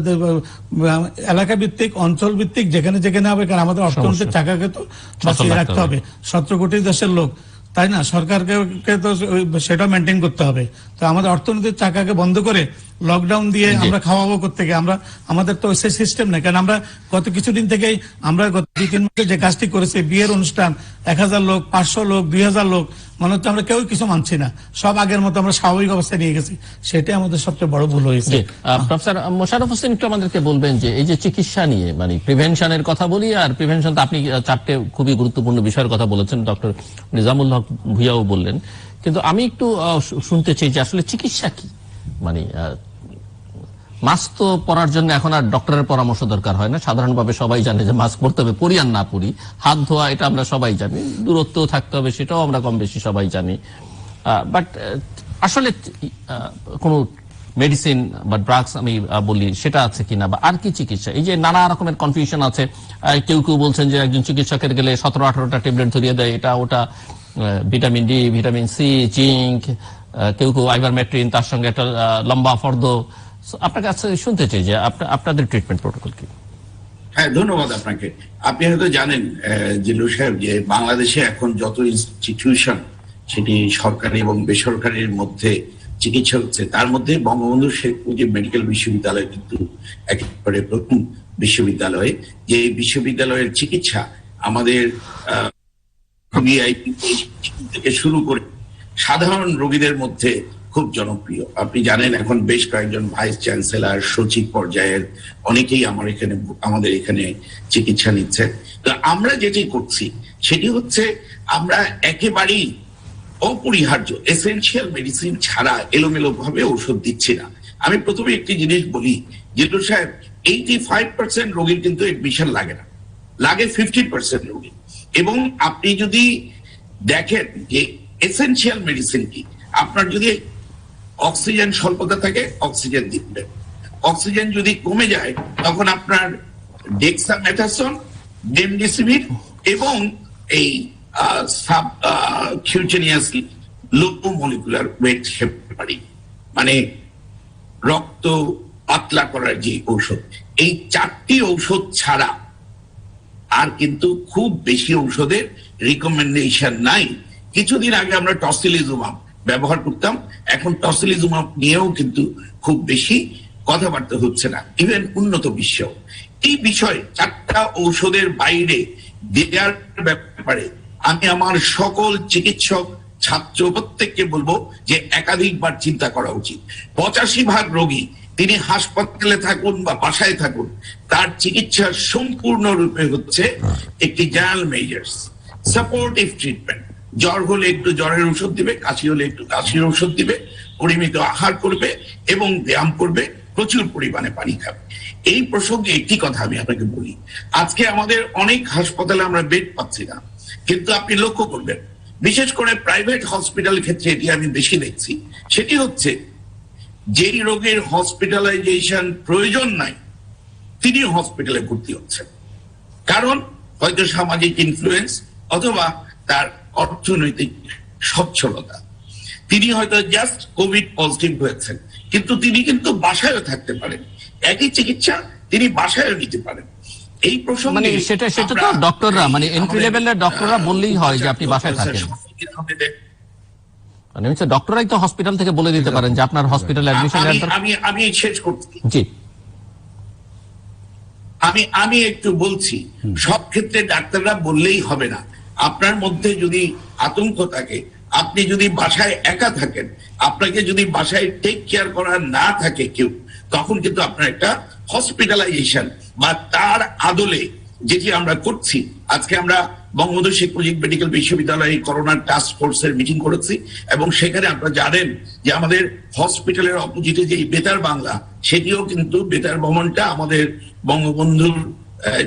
এলাকা ভিত্তিক, অঞ্চল ভিত্তিক, যেখানে যেখানে হবে, কারণ আমাদের অর্থনীতির চাকাকে তো বাঁচিয়ে রাখতে হবে। 17 কোটি দেশের লোক, তাই না? সরকারকে তো সেটা মেনটেন করতে হবে। তো আমাদের অর্থনীতির চাকাকে বন্ধ করে লকডাউন দিয়ে আমরা খাওয়াবো কোত্থেকে? আমাদের তো সেই সিস্টেম নেই। কারণ আমরা গত কিছুদিন থেকেই আমরা গত 2-3 মাসে যে কাজটি করেছি, বিয়ের অনুষ্ঠান 1000 লোক, 500 লোক, 2000 লোক, মনে হচ্ছে আমরা কেউ কিছু মানছি না, সব আগের মতো আমরা স্বাভাবিক অবস্থায় নিয়ে গেছি। সেটাই আমাদের সবচেয়ে বড় ভুল হয়েছে। প্রফেসর মোশাররফ হোসেন একটু আমাদেরকে বলবেন যে এই যে চিকিৎসা নিয়ে, মানে প্রিভেনশনের কথা বলি, আর প্রিভেনশন তো আপনি 4টে খুবই গুরুত্বপূর্ণ বিষয়ের কথা বলেছেন, ডক্টর নিজামুল হক ভুইয়াও বললেন, কিন্তু আমি একটু শুনতে চাই যে আসলে চিকিৎসা কি। মানে মাস্ক তো পরার জন্য এখন আর ডক্টরের পরামর্শ দরকার হয় না, সাধারণভাবে সবাই জানে যে মাস্ক পরতে হবে, পরি আর না পরি, হাত ধোয়া এটা আমরা সবাই জানি, দূরত্ব থাকতে হবে সেটাও আমরা কম বেশি সবাই জানি। বাট আসলে কোন মেডিসিন বা ড্রাগস আমি বলি সেটা আছে কিনা, বা আর কি চিকিৎসা? এই যে নানা রকমের কনফিউশন আছে, কেউ কেউ বলছেন যে একজন চিকিৎসকের গেলে 17-18টা ট্যাবলেট ধরিয়ে দেয়, এটা ওটা, vitamin D, vitamin C, zinc, কেউ কেউ আইভারমেট্রিন, তার সঙ্গে একটা লম্বা ফর্দ। আপনার কাছে শুনতে চাই যে আপনাদের ট্রিটমেন্ট প্রোটোকল কি? হ্যাঁ, ধন্যবাদ আপনাকে। আপনি হয়তো জানেন জিল্লুর সাহেব যে বাংলাদেশে এখন যত ইনস্টিটিউশন, সেটি সরকারি এবং বেসরকারির মধ্যে চিকিৎসা হচ্ছে, তার মধ্যে বঙ্গবন্ধু শেখ মুজিব মেডিকেল বিশ্ববিদ্যালয় কিন্তু একেবারে প্রথম বিশ্ববিদ্যালয়, যে বিশ্ববিদ্যালয়ের চিকিৎসা আমাদের ভিআইপি থেকে শুরু করে সাধারণ রোগীদের মধ্যে খুব জনপ্রিয়। আপনি জানেন এখন বেশ কয়েকজন ভাইস চ্যান্সেলর, সচিব পর্যায়ের অনেকেই আমাদের এখানে চিকিৎসা নিচ্ছে। তো আমরা যেটি করছি সেটি হচ্ছে আমরা একেবারেই অপরিহার্য এসেনশিয়াল মেডিসিন ছাড়া এলোমেলো ভাবে ঔষধ দিচ্ছি না। আমি প্রথমে একটি জিনিস বলি, জিল্লুর সাহেব, 85% রোগীর কিন্তু এডমিশন লাগে না, লাগে 50% রোগী। এবং আপনি যদি দেখেন যে এসেনশিয়াল মেডিসিন কি, আপনার যদি অক্সিজেন স্বল্পতা থাকে অক্সিজেন দিবেন, অক্সিজেন যদি কমে যায় তখন আপনার ডেক্সামেথাসোন, রেমডেসিভির এবং এই সাবকিউটেনিয়াসলি লো মলিকুলার ওয়েট হেপারিন, মানে রক্ত পাতলা করার যে ঔষধ, এই 4টি ঔষধ ছাড়া আর কিন্তু খুব বেশি ঔষধের রিকমেন্ডেশন নাই। কিছুদিন আগে আমরা টসিলিজুমাব ব্যবহার করতাম, এখন টসিলিজুমাব নিয়েও কিন্তু খুব বেশি কথাবার্তা হচ্ছে না, ইভেন উন্নত বিশ্ব। এই বিষয়ে 4টা ঔষধের বাইরে দেওয়ার ব্যাপারে আমি আমার সকল চিকিৎসক, ছাত্র প্রত্যেককে বলবো যে একাধিকবার চিন্তা করা উচিত। 85% রোগী তিনি হাসপাতালে থাকুন বা বাসায় থাকুন, তার চিকিৎসা সম্পূর্ণরূপে হচ্ছে একটি জেনারেল মেজার্স, সাপোর্টিভ ট্রিটমেন্ট। জ্বর হলে একটু জ্বরের ওষুধ দিবে, কাশি হলে একটু কাশির ওষুধ দিবে, পরিমিত আহার করবে এবং ব্যায়াম করবে, প্রচুর পরিমাণে পানি খাবে। এই প্রসঙ্গে একটি কথা আমি আপনাকে বলি, আজকে আমাদের অনেক হাসপাতালে আমরা বেড পাচ্ছি না, কিন্তু আপনি লক্ষ্য করবেন বিশেষ করে প্রাইভেট হসপিটাল ক্ষেত্রে এটি আমি বেশি দেখছি, সেটি হচ্ছে যেই রোগের হসপিটালাইজেশন প্রয়োজন নাই তিনি হসপিটালে ভর্তি হচ্ছেন, কারণ হয়তো সামাজিক ইনফ্লুয়েন্স অথবা তার অর্থনৈতিক সচ্ছলতা। তিনি হয়তো জাস্ট কোভিড পজিটিভ হয়েছেন, কিন্তু তিনি কিন্তু বাসায়ও থাকতে পারেন, একই চিকিৎসা তিনি বাসায়ও নিতে পারেন। এই প্রসঙ্গে মানে সেটা তো ডক্টররা, মানে এন্ট্রি লেভেলের ডক্টররা বললেই হয় যে আপনি বাসায় থাকেন, মানে হচ্ছে ডক্টররাই তো হসপিটাল থেকে বলে দিতে পারেন যে আপনার হসপিটাল অ্যাডমিশন। আমি শেষ করছি, জি, আমি একটু বলছি, সব ক্ষেত্রে ডাক্তাররা বললেই হবে না। আপনার মধ্যে যদি আতঙ্ক থাকে, আপনি যদি বাসায় একা থাকেন, আপনাকে যদি বাসায় টেক কেয়ার করা না থাকে কেউ, তখন কিন্তু আপনার একটা হসপিটালাইজেশন বা তার আদলে যেটি আমরা করছি, আজকে আমরা বঙ্গবন্ধু শেখ মুজিব মেডিকেল বিশ্ববিদ্যালয়ে করোনা টাস্ক ফোর্সের মিটিং করেছি এবং সেখানে আপনারা জানেন যে আমাদের হসপিটালের অপোজিটে যে বেতার বাংলা, সেটিও কিন্তু বেতার ভবনটা আমাদের বঙ্গবন্ধুর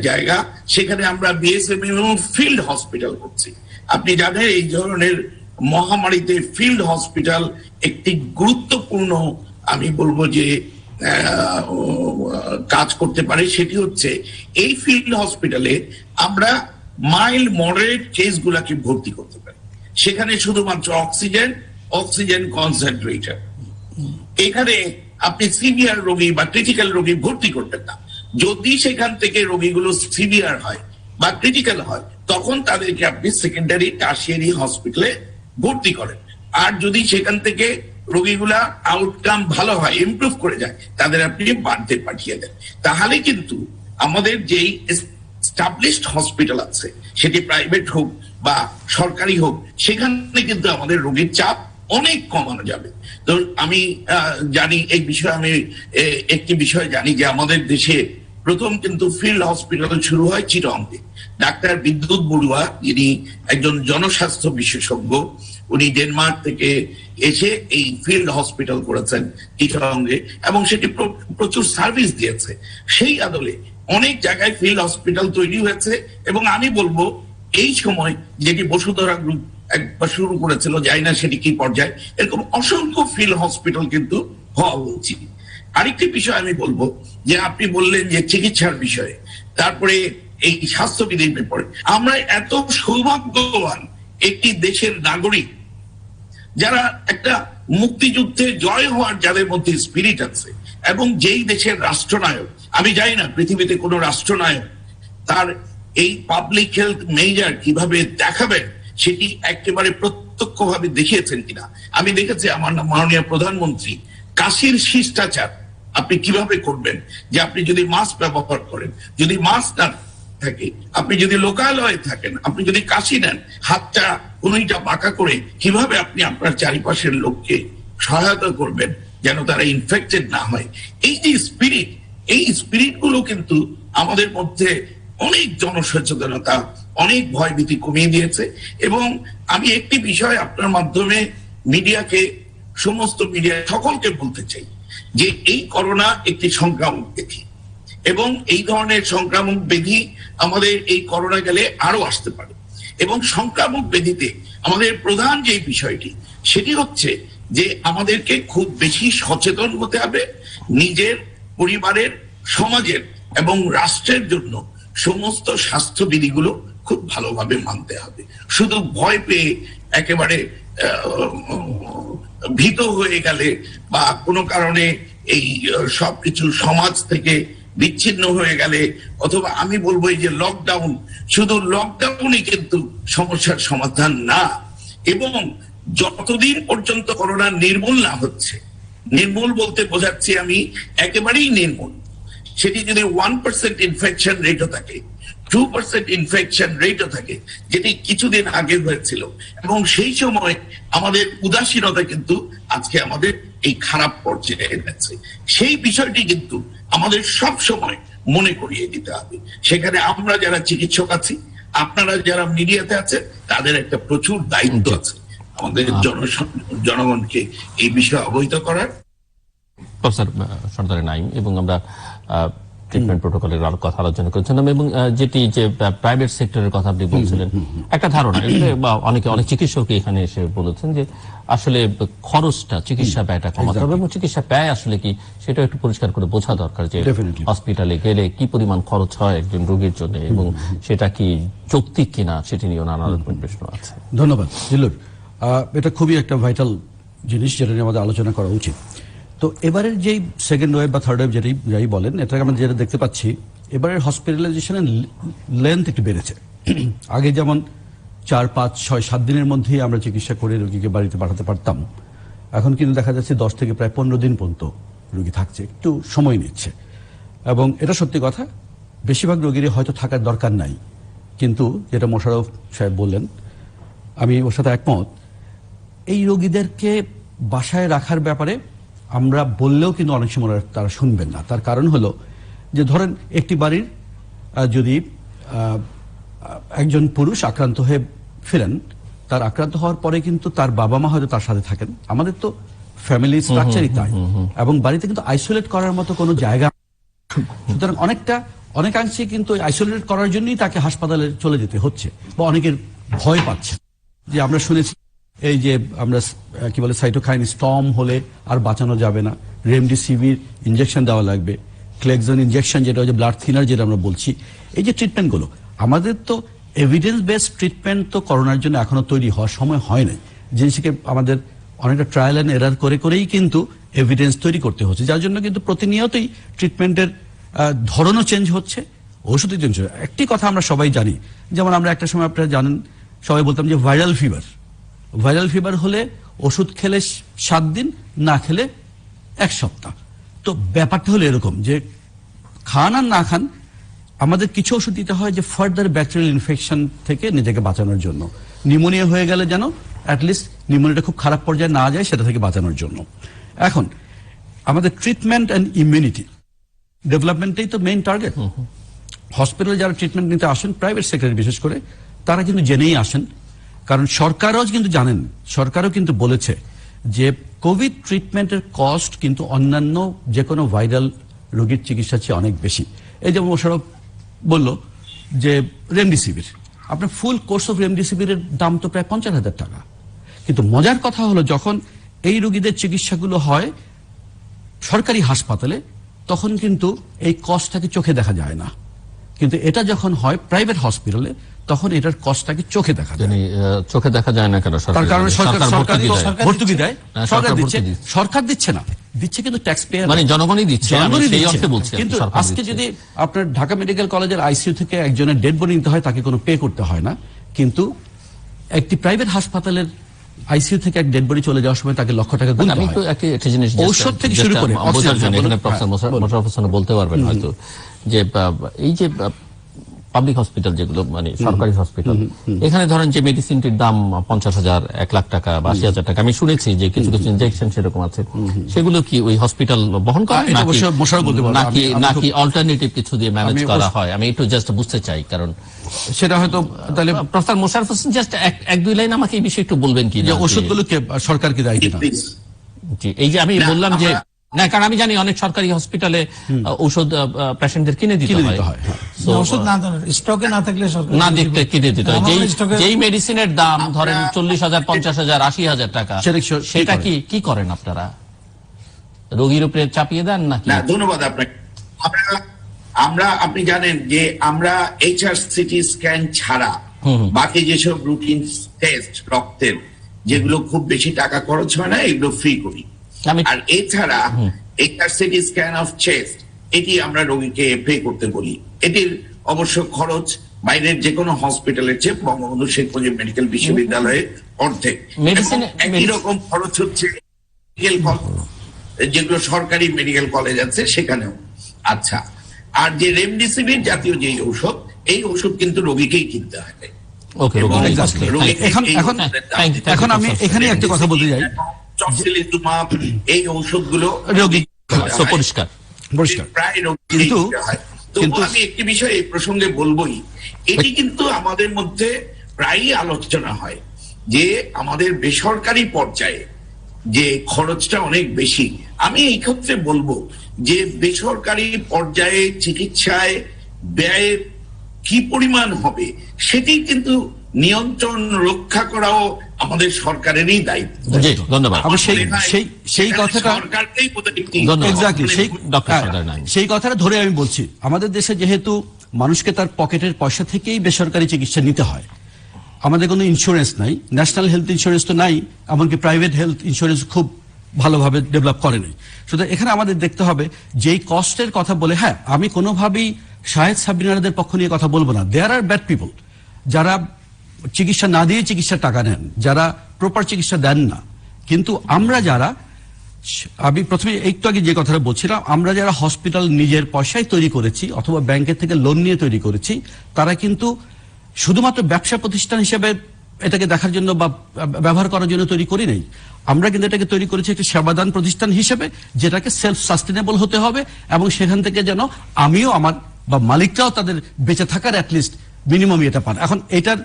জায়গা, সেখানে আমরা বিএসএমইউ ফিল্ড হসপিটাল করছি। আপনি জানেন এই ধরনের মহামারীতে ফিল্ড হসপিটাল একটি গুরুত্বপূর্ণ, আমি বলবো যে কাজ করতে পারে। সেটি হচ্ছে এই ফিল্ড হসপিটালে আমরা মাইল্ড মডারেট কেস গুলাকে ভর্তি করতে পারি, সেখানে শুধুমাত্র অক্সিজেন কনসেন্ট্রেটর। এখানে আপনি সিভিয়ার রোগী বা ক্রিটিক্যাল রোগী ভর্তি করবেন না। যদি সেখান থেকে রোগীগুলো সিভিয়ার হয় বা ক্রিটিক্যাল হয়, তখন তাদেরকে আপনি সেকেন্ডারি টারশিয়ারি হসপিটালে ভর্তি করেন। আর যদি সেখান থেকে রোগীগুলা আউটকাম ভালো হয়, ইমপ্রুভ করে যায়, তাদের আপনি বাড়িতে পাঠিয়ে দেন। তাহলে কিন্তু আমাদের যেই এস্টাবলিশড হসপিটাল আছে, সেটি প্রাইভেট হোক বা সরকারি হোক, সেখানে কিন্তু আমাদের রোগীর চাপ অনেক কমানো যাবে। তো আমি জানি এই বিষয়ে, আমি একটি বিষয় জানি যে আমাদের দেশে প্রথম কিন্তু ফিল্ড হসপিটাল শুরু হয় চিটংয়ে। ডাক্তার বিদ্যুৎ বড়ুয়া, যিনি একজন জনস্বাস্থ্য বিশেষজ্ঞ, উনি ডেনমার্ক থেকে এসে এই ফিল্ড হসপিটাল করেছেন চিটংয়ে, এবং সেটি প্রচুর সার্ভিস দিয়েছে। সেই আদলে অনেক জায়গায় ফিল্ড হসপিটাল তৈরি হয়েছে, এবং আমি বলবো এই সময় যেটি বসুন্ধরা গ্রুপ একবার শুরু করেছিল, যাই না সেটি কি পর্যায়ে, এরকম অসংখ্য ফিল্ড হসপিটাল কিন্তু হওয়া উচিত। আরেকটি বিষয় আমি বলবো যে আপনি বললেন যে চিকিৎসার বিষয়ে, তারপরে এই স্বাস্থ্যবিধির ব্যাপারে, আমরা এত সৌভাগ্যবান একটি দেশের নাগরিক যারা একটা মুক্তিযুদ্ধে জয় হওয়ার যাদের মধ্যে স্পিরিট আছে, এবং যেই দেশের রাষ্ট্রনায়ক, আমি জানি না পৃথিবীতে কোনো রাষ্ট্রনায়ক তার এই পাবলিক হেলথ মেজার কিভাবে দেখাবেন সেটি একেবারে প্রত্যক্ষভাবে দেখিয়েছেন কিনা। আমি দেখেছি আমার মাননীয় প্রধানমন্ত্রী কাশির শিষ্টাচার আপনি কিভাবে করবেন, যে আপনি যদি মাস্ক ব্যবহার করেন, যদি মাস্ক না থাকে, আপনি যদি লোকালয়ে থাকেন, আপনি যদি কাশি নেন, হাতটা কোনটা বাঁকা করে কিভাবে আপনি আপনার চারিপাশের লোককে সহায়তা করবেন যেন তারা ইনফেক্টেড না হয়। এই যে স্পিরিট, এই স্পিরিট গুলো কিন্তু আমাদের মধ্যে অনেক জনসচেতনতা, অনেক ভয়ভীতি কমিয়ে দিয়েছে। এবং আমি একটি বিষয় আপনার মাধ্যমে মিডিয়াকে, সমস্ত মিডিয়া সকলকে বলতে চাই যে এই করোনা একটি সংক্রামক ব্যাধি, এবং এই ধরনের সংক্রামক ব্যাধি আমাদের এই করোনা গেলে আরো আসতে পারে। এবং সংক্রামক ব্যাধিতে আমাদের প্রধান যে বিষয়টি, সেটি হচ্ছে যে আমাদেরকে খুব বেশি সচেতন হতে হবে, নিজের, পরিবারের, সমাজের এবং রাষ্ট্রের জন্য সমস্ত স্বাস্থ্যবিধিগুলো খুব ভালোভাবে মানতে হবে। শুধু ভয় পেয়ে একেবারে ভীত হয়ে গেলে বা কোনো কারণে এই সবকিছু সমাজ থেকে বিচ্ছিন্ন হয়ে গেলে, অথবা আমি বলবো এই যে লকডাউন, শুধু লকডাউনই কিন্তু সমস্যার সমাধান না। এবং যতদিন পর্যন্ত করোনা নির্মূল না হচ্ছে, নির্মূল বলতে বোঝাচ্ছি আমি একেবারেই নির্মূল, সেটি যদি 1% ইনফেকশন রেটও থাকে, 2% ইনফেকশন রেটও থাকে, যেটি কিছুদিন আগে হয়েছিল, এবং সেই সময় আমাদের উদাসীনতা কিন্তু আজকে আমাদের এই খারাপ পর্যায়ে এনেছে, সেই বিষয়টি কিন্তু আমাদের সব সময় মনে করিয়ে দিতে হবে। সেখানে আমরা যারা চিকিৎসক আছি, আপনারা যারা মিডিয়াতে আছেন, তাদের একটা প্রচুর দায়িত্ব আছে আমাদের জনগণকে এই বিষয়ে অবহিত করার। প্রফেসর সর্দার নাঈম, এবং আমরা ট্রিটমেন্ট প্রোটোকলের কথা আলোচনা করেছিলাম, এবং যেটি যে প্রাইভেট সেক্টরের কথা আপনি বলছিলেন, একটা ধারণা বা অনেক চিকিৎসক এখানে এসে বলেছেন যে আসলে খরচটা, চিকিৎসা ব্যয়টা কমাতে হবে, এবং চিকিৎসা ব্যয় আসলে কি সেটা একটু পরিষ্কার করে বোঝা দরকার, যে হসপিটালে গেলে কি পরিমাণ খরচ হয় একজন রোগীর জন্য, এবং সেটা কি যৌক্তিক কিনা সেটি নিয়ে নানা রকমের প্রশ্ন আছে। ধন্যবাদ জিল্লুর। এটা খুবই একটা ভাইটাল জিনিস, যেটা নিয়ে আমাদের আলোচনা করা উচিত। তো এবারের যেই সেকেন্ড ওয়েভ বা থার্ড ওয়েভ যাই বলেন, এটা আমরা যেটা দেখতে পাচ্ছি, এবারের হসপিটালাইজেশনের লেন্থ একটু বেড়েছে। আগে যেমন 4, 5, 6, 7 দিনের মধ্যেই আমরা চিকিৎসা করে রোগীকে বাড়িতে পাঠাতে পারতাম, এখন কিন্তু দেখা যাচ্ছে 10 থেকে প্রায় 15 দিন পর্যন্ত রোগী থাকছে, একটু সময় নিচ্ছে। এবং এটা সত্যি কথা, বেশিরভাগ রোগীরই হয়তো থাকার দরকার নাই, কিন্তু যেটা মোশাররফ সাহেব বললেন, আমি ওর সাথে একমত। এই রোগীদেরকে বাসায় রাখার ব্যাপারে আমরা বললেও কিন্তু অনেক সময় তারা শুনবেন না। তার কারণ হলো যে ধরেন একটি বাড়ির যদি একজন পুরুষ আক্রান্ত হয়ে ফেরেন, তার আক্রান্ত হওয়ার পরে কিন্তু তার বাবা মা হয়তো তার সাথে থাকেন। আমাদের তো ফ্যামিলি স্ট্রাকচারই তাই, এবং বাড়িতে কিন্তু আইসোলেট করার মতো কোনো জায়গা, সুতরাং অনেকাংশে কিন্তু আইসোলেট করার জন্যই তাকে হাসপাতালে চলে যেতে হচ্ছে, বা অনেকের ভয় পাচ্ছে। যে আমরা শুনেছি এই যে আমরা কি বলে সাইটোকাইন স্টর্ম হলে আর বাঁচানো যাবে না, রেমডেসিভির ইনজেকশন দেওয়া লাগবে, ক্লেক্সন ইনজেকশন যেটা হচ্ছে ব্লাড থিনার যেটা আমরা বলছি, এই যে ট্রিটমেন্টগুলো, আমাদের তো এভিডেন্স বেসড ট্রিটমেন্ট তো করোনার জন্য এখনো তৈরি হওয়ার সময় হয় নাই। জিনিসকে আমাদের অনেকটা ট্রায়াল অ্যান্ড এরার করেই কিন্তু এভিডেন্স তৈরি করতে হচ্ছে, যার জন্য কিন্তু প্রতিনিয়তই ট্রিটমেন্টের ধরনও চেঞ্জ হচ্ছে, ওষুধও চেঞ্জ হচ্ছে। একটি কথা আমরা সবাই জানি, যেমন আমরা একটা সময় আপনারা জানেন সবাই বলতাম যে ভাইরাল ফিভার হলে ওষুধ খেলে 7 দিন, না খেলে 1 সপ্তাহ। তো ব্যাপারটা হলো এরকম যে খান আর না খান আমাদের কিছু ওষুধ দিতে হয় যে ফার্দার ব্যাকটেরিয়াল ইনফেকশন থেকে নিজেকে বাঁচানোর জন্য। নিউমোনিয়া হয়ে গেলে যেন অ্যাটলিস্ট নিউমোনিয়াটা খুব খারাপ পর্যায়ে না যায় সেটা থেকে বাঁচানোর জন্য। এখন আমাদের ট্রিটমেন্ট অ্যান্ড ইমিউনিটি ডেভেলপমেন্টটাই তো মেইন টার্গেট। হসপিটালে যারা ট্রিটমেন্ট নিতে আসেন, প্রাইভেট সেক্টরে বিশেষ করে, তারা কিন্তু জেনেই আসেন, কারণ সরকারও কিন্তু জানেন, সরকারও কিন্তু বলেছে যে কোভিড ট্রিটমেন্টের কস্ট কিন্তু অন্যান্য যে কোনো ভাইরাল রোগীর চিকিৎসার চেয়ে অনেক বেশি। এই যেমন মোশাররফ বলল যে রেমডেসিভির, আপনার ফুল কোর্স অফ রেমডেসিভিরের দাম তো প্রায় 50,000 টাকা। কিন্তু মজার কথা হলো যখন এই রোগীদের চিকিৎসাগুলো হয় সরকারি হাসপাতালে, তখন কিন্তু এই কস্টটাকে চোখে দেখা যায় না, কিন্তু এটা যখন হয় প্রাইভেট হসপিটালে তখন এটার কস্টটাকে চোখে দেখা যায়। চোখে দেখা যায় না কেন? তার কারণে সরকার ভর্তুকি দেয়, সরকার দিচ্ছে, ভর্তুকি সরকার দিচ্ছে না, দিচ্ছে কিন্তু ট্যাক্স পেয়ার, মানে জনগণই দিচ্ছে। জনগণই সেই দিচ্ছে। অর্থে বলছি, কিন্তু সরকার আজকে দিচ্ছে। যদি আপনার ঢাকা মেডিকেল কলেজের আইসিইউ থেকে একজনের ডেড বডি নিতে হয়, তাকে কোনো পে করতে হয় না, কিন্তু একটি প্রাইভেট হাসপাতালের আইসিইউ থেকে এক ডেড বডি চলে যাওয়ার সময় তাকে লক্ষ টাকা গুনতে আমি হয়। তো একটা জিনিস ঔষধ থেকে শুরু করে বোঝার জন্য এখানে বলুন। প্রফেসর হ্যাঁ, মোশাররফ হোসেন বলতে পারবেন হয়তো যে এই যে পাবলিক হসপিটাল যেগুলো মানে সরকারি হসপিটাল, এখানে ধরেন যে মেডিসিনটির দাম 50,000, 1 লাখ টাকা বা 80,000 টাকা, আমি শুনেছি যে কিছু কিছু ইনজেকশন সেরকম আছে, সেগুলো কি ওই হসপিটাল বহন করে এটা অবশ্য মোশাররফ বলতে পারবে। নাকি অল্টারনেটিভ কিছু দিয়ে ম্যানেজ করা হয়? আমি একটু জাস্ট বুঝতে চাই, কারণ সেটা হয়তো তাহলে professor Mosharraf Hossain just 1-2 line আমাকে এই বিষয়ে একটু বলবেন কি যে ওষুধগুলোকে সরকার কি দায়ী কিনা। প্লিজ। জি, এই যে আমি না, বললাম যে আমরা- না, কারণ আমি জানি অনেক সরকারি হসপিটালে ঔষধ পেশেন্টদের কিনে দিতে হয়। So, ওষুধ না স্টকে না থাকলে সরকার না দেখতে কিনে দিতে হয়। আমাদের স্টকে যেই মেডিসিনের দাম ধরেন 40,000, 50,000, 80,000 টাকা, সেটা কি করেন আপনারা? রোগীর উপরে চাপিয়ে দেন নাকি? না, ধন্যবাদ আপনাকে। আপনি জানেন যে আমরা HRCT স্ক্যান ছাড়া বাকি যেসব রুটিন টেস্ট রক্তের, যেগুলো খুব বেশি টাকা খরচ হয় না, এগুলো ফ্রি করি। আর এছাড়া HRCT স্ক্যান অফ চেস্ট, এটি আমরা রোগীকে পে করতে বলি। এটির অবশ্য খরচ বাইরের যে কোনো হসপিটালের চেয়ে বঙ্গবন্ধু শেখ মুজিব মেডিকেল বিশ্ববিদ্যালয়ে অর্ধেক। একই রকম খরচ হচ্ছে যেগুলো সরকারি মেডিকেল কলেজ আছে সেখানেও। আচ্ছা, আর যে রেমডেসিভির জাতীয় যে ঔষধ, এই ঔষধ কিন্তু রোগীকেই কিনতে হবে। ওকে, এখন আমি এখানে একটা কথা বলতে চাই, টক্সিলিজুমাব, এই ঔষধগুলো রোগী পরিষ্কার প্রায় রোগীকেই দিতে হয়। কিন্তু আমি একটি বিষয় এই প্রসঙ্গে বলবোই, এটি কিন্তু আমাদের মধ্যে প্রায়ই আলোচনা হয় যে আমাদের বেসরকারি পর্যায়ে যে খরচটা অনেক বেশি। আমি এই ক্ষেত্রে বলবো যে বেসরকারি পর্যায়ে চিকিৎসায় ব্যয় কি পরিমাণ হবে সেটি কিন্তু নিয়ন্ত্রণ রক্ষা করাও আমাদের সরকারেরই দায়িত্ব। জি, ধন্যবাদ। আমি সেই কথাটা সরকারকেই সেই কথাটা ধরে আমি বলছি, আমাদের দেশে যেহেতু মানুষকে তার পকেটের পয়সা থেকেই বেসরকারি চিকিৎসা নিতে হয়, আমাদের কোনো ইন্স্যুরেন্স নাই, ন্যাশনাল হেলথ ইন্স্যুরেন্স তো নাই, এমনকি প্রাইভেট হেলথ ইন্স্যুরেন্স খুব ভালোভাবে ডেভেলপ করেনি। সুতরাং এখানে আমাদের দেখতে হবে যেই কস্টের কথা বলে, হ্যাঁ আমি কোনোভাবেই শাহেদ সাবিনারদের পক্ষ নিয়ে কথা বলবো না। দেয়ার আর ব্যাড পিপল যারা চিকিৎসা না দিয়ে চিকিৎসার টাকা নেন, যারা প্রপার চিকিৎসা দেন না। কিন্তু আমরা যারা, আমি প্রথমে একটু আগে যে কথাটা বলছিলাম, আমরা যারা হসপিটাল নিজের পয়সায় তৈরি করেছি অথবা ব্যাংকের থেকে লোন নিয়ে তৈরি করেছি, তারা কিন্তু শুধুমাত্র ব্যবসা প্রতিষ্ঠান হিসেবে এটাকে দেখার জন্য বা ব্যবহার করার জন্য তৈরি করি নাই। আমরা কিন্তু এটাকে তৈরি করেছি একটি সেবাদান প্রতিষ্ঠান হিসেবে, যেটাকে সেলফ সাস্টেনেবল হতে হবে এবং সেখান থেকে যেন আমিও আমার বা মালিকরাও তাদের বেঁচে থাকার অ্যাটলিস্ট মিনিমাম এটা পান। এখন এটার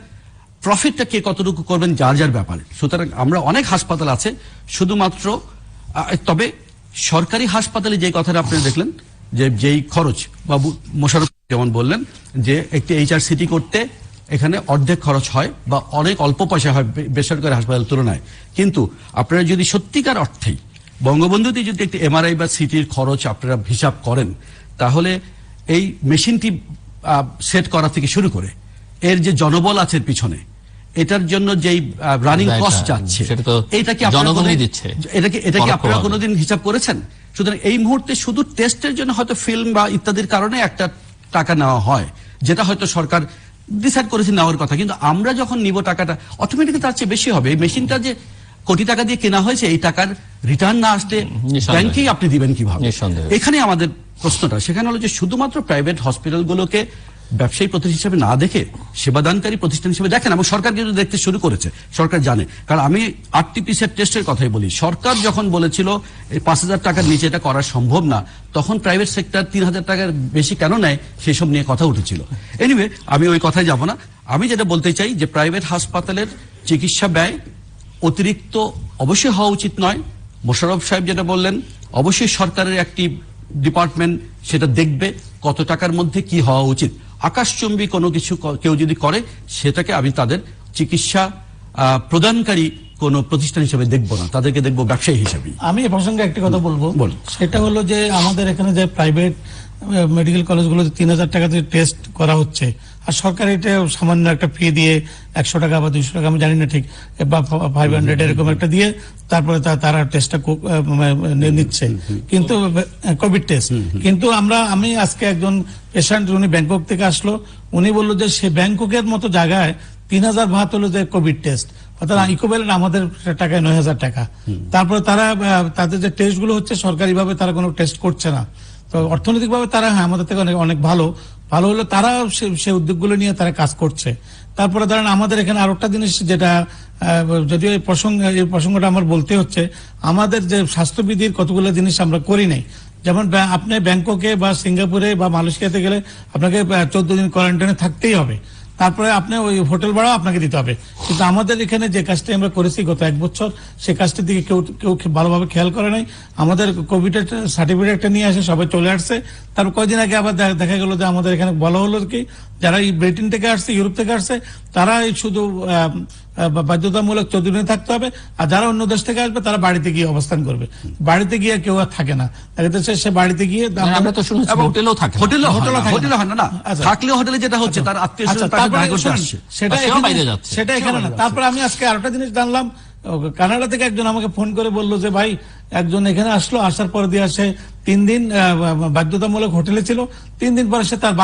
প্রফিটটা কে কতটুকু করবেন যার যার ব্যাপারে। সুতরাং আমরা অনেক হাসপাতাল আছে শুধুমাত্র, তবে সরকারি হাসপাতালে যে কথাটা আপনি দেখলেন যে যেই খরচ, বাবু মোশাররফ যেমন বললেন যে একটি HRCT করতে এখানে অর্ধেক খরচ হয় বা অনেক অল্প পয়সা হয় বেসরকারি হাসপাতালের তুলনায়। কিন্তু আপনারা যদি সত্যিকার অর্থেই বঙ্গবন্ধুতে যদি একটি MRI বা সিটির খরচ আপনারা হিসাব করেন, তাহলে এই মেশিনটি সেট করা থেকে শুরু করে এর যে জনবল আছে পিছনে, এটার জন্য যেই রানিং দায়টা, কস্ট যাচ্ছে সেটা তো এটা কি আপনারা জনগণই কোনোদিন- দিচ্ছে। এটা কি আপনারা পরোক্ষভাবে। কোনোদিন হিসাব করেছেন? সুতরাং এই মুহূর্তে শুধু টেস্টের জন্য হয়তো ফিল্ম বা ইত্যাদির কারণে একটা টাকা নেওয়া হয়, যেটা হয়তো সরকার ডিসাইড করেছে নেওয়ার কথা, কিন্তু আমরা যখন নিব টাকাটা অটোমেটিক্যালি তার চেয়ে বেশি হবে। এই মেশিনটা যে কোটি টাকা দিয়ে কেনা হয়েছে, এই টাকার রিটার্ন না আসলে নিঃসন্দেহে। ব্যাংকেই আপনি দিবেন কিভাবে? নিঃসন্দেহে। এখানে আমাদের প্রশ্নটা সেখানে হলো যে শুধুমাত্র প্রাইভেট হসপিটালগুলোকে ব্যবসায়ী প্রতিষ্ঠান হিসেবে না দেখে সেবাদানকারী প্রতিষ্ঠান হিসেবে দেখেন, এবং সরকার কিন্তু দেখতে শুরু করেছে, সরকার জানে। কারণ আমি আরটিপিসিআর টেস্টের কথাই বলি, সরকার যখন বলেছিল এই 5,000 টাকার নিচে এটা করা সম্ভব না, তখন প্রাইভেট সেক্টর 3,000 টাকার বেশি কেন নেয় সেসব নিয়ে কথা উঠেছিল। এনিওয়ে, আমি ওই কথায় যাব না। আমি যেটা বলতে চাই যে প্রাইভেট হাসপাতালের চিকিৎসা ব্যয় অতিরিক্ত অবশ্যই হওয়া উচিত নয়। মোশাররফ সাহেব যেটা বললেন, অবশ্যই সরকারের একটি ডিপার্টমেন্ট সেটা দেখবে কত টাকার মধ্যে কি হওয়া উচিত। আকাশচুম্বী কোনো কিছু কেউ যদি করে, সেটাকে আমি তাদের চিকিৎসা প্রদানকারী কোনো প্রতিষ্ঠান হিসেবে দেখব না, তাদেরকে দেখব ব্যবসায়ী হিসেবে। আমি এ প্রসঙ্গে একটি কথা বলবো, বলুন। সেটা হলো যে আমাদের এখানে যে প্রাইভেট মেডিকেল কলেজগুলোতে 3,000 টাকা দিয়ে টেস্ট করা হচ্ছে, আর সরকার এটা সামান্য একটা ফি দিয়ে 100 টাকা বা 200 টাকা আমি জানি না ঠিক, বা 500 এরকম একটা দিয়ে তারপরে তারা টেস্টটা নিচ্ছে, কিন্তু কোভিড টেস্ট। কিন্তু আমি আজকে একজন পেশেন্ট, উনি ব্যাংকক থেকে আসলো, উনি বললো যে সে ব্যাংককের মতো জায়গায় 3,000 ভাত হলো যে কোভিড টেস্ট, অর্থাৎ ইকোভ্যালেন্ট আমাদের টাকায় 9,000 টাকা। তারপরে তারা তাদের যে টেস্ট গুলো হচ্ছে সরকারিভাবে তারা কোনো টেস্ট করছে না। তো অর্থনৈতিকভাবে তারা আমাদের থেকে অনেক অনেক ভালো হলো, তারা সে উদ্যোগগুলো নিয়ে তারা কাজ করছে। তারপরে ধরেন আমাদের এখানে আরো একটা জিনিস যেটা যদিও এই প্রসঙ্গটা আমার বলতে হচ্ছে, আমাদের যে স্বাস্থ্যবিধির কতগুলো জিনিস আমরা করি নাই। যেমন আপনি ব্যাংককে বা সিঙ্গাপুরে বা মালয়েশিয়াতে গেলে আপনাকে 14 দিন কোয়ারেন্টাইনে থাকতেই হবে, তারপরে আপনি ওই হোটেল ভাড়া আপনাকে দিতে হবে। কিন্তু আমাদের এখানে যে কাজটা আমরা করেছি গত 1 বছর, সেই কাজটার দিকে কেউ ভালোভাবে খেয়াল করে নাই। আমাদের কোভিড সার্টিফিকেটটা নিয়ে আসে, সবাই চলে আসছে। তারপর কয়েকদিন আগে আবার দেখা গেল যে আমাদের এখানে বলা হলো কি, যারা এই ব্রিটেন থেকে আসছে, ইউরোপ থেকে আসছে, তারা শুধু বাধ্যতামূলক 14 দিনে থাকতে হবে, আর যারা অন্য দেশ থেকে আসবে তারা বাড়িতে গিয়ে অবস্থান করবে। বাড়িতে গিয়ে কেউ আর থাকে না, সে বাড়িতে গিয়ে আমরা তো শুনেছি হোটেলেও থাকে না। হোটেলে হোটেলে হয় না। আচ্ছা। থাকলেও হোটেলে যেটা হচ্ছে তার আত্মীয় আচ্ছা, স্বজন তারপরে তাকে করতে শুনুন, আসছে। সেটা সেও বাইরে যাচ্ছে। সেটা এখানে না। তারপরে আমি আজকে আরেকটা জিনিস জানলাম, কানাডা থেকে একজন আমাকে ফোন করে বললো যে ভাই, একজন এখানে আসলো, আসার পর দিয়ে আসে 3 দিন বাধ্যতামূলক হোটেলে ছিল, 3 দিন পরে সে তার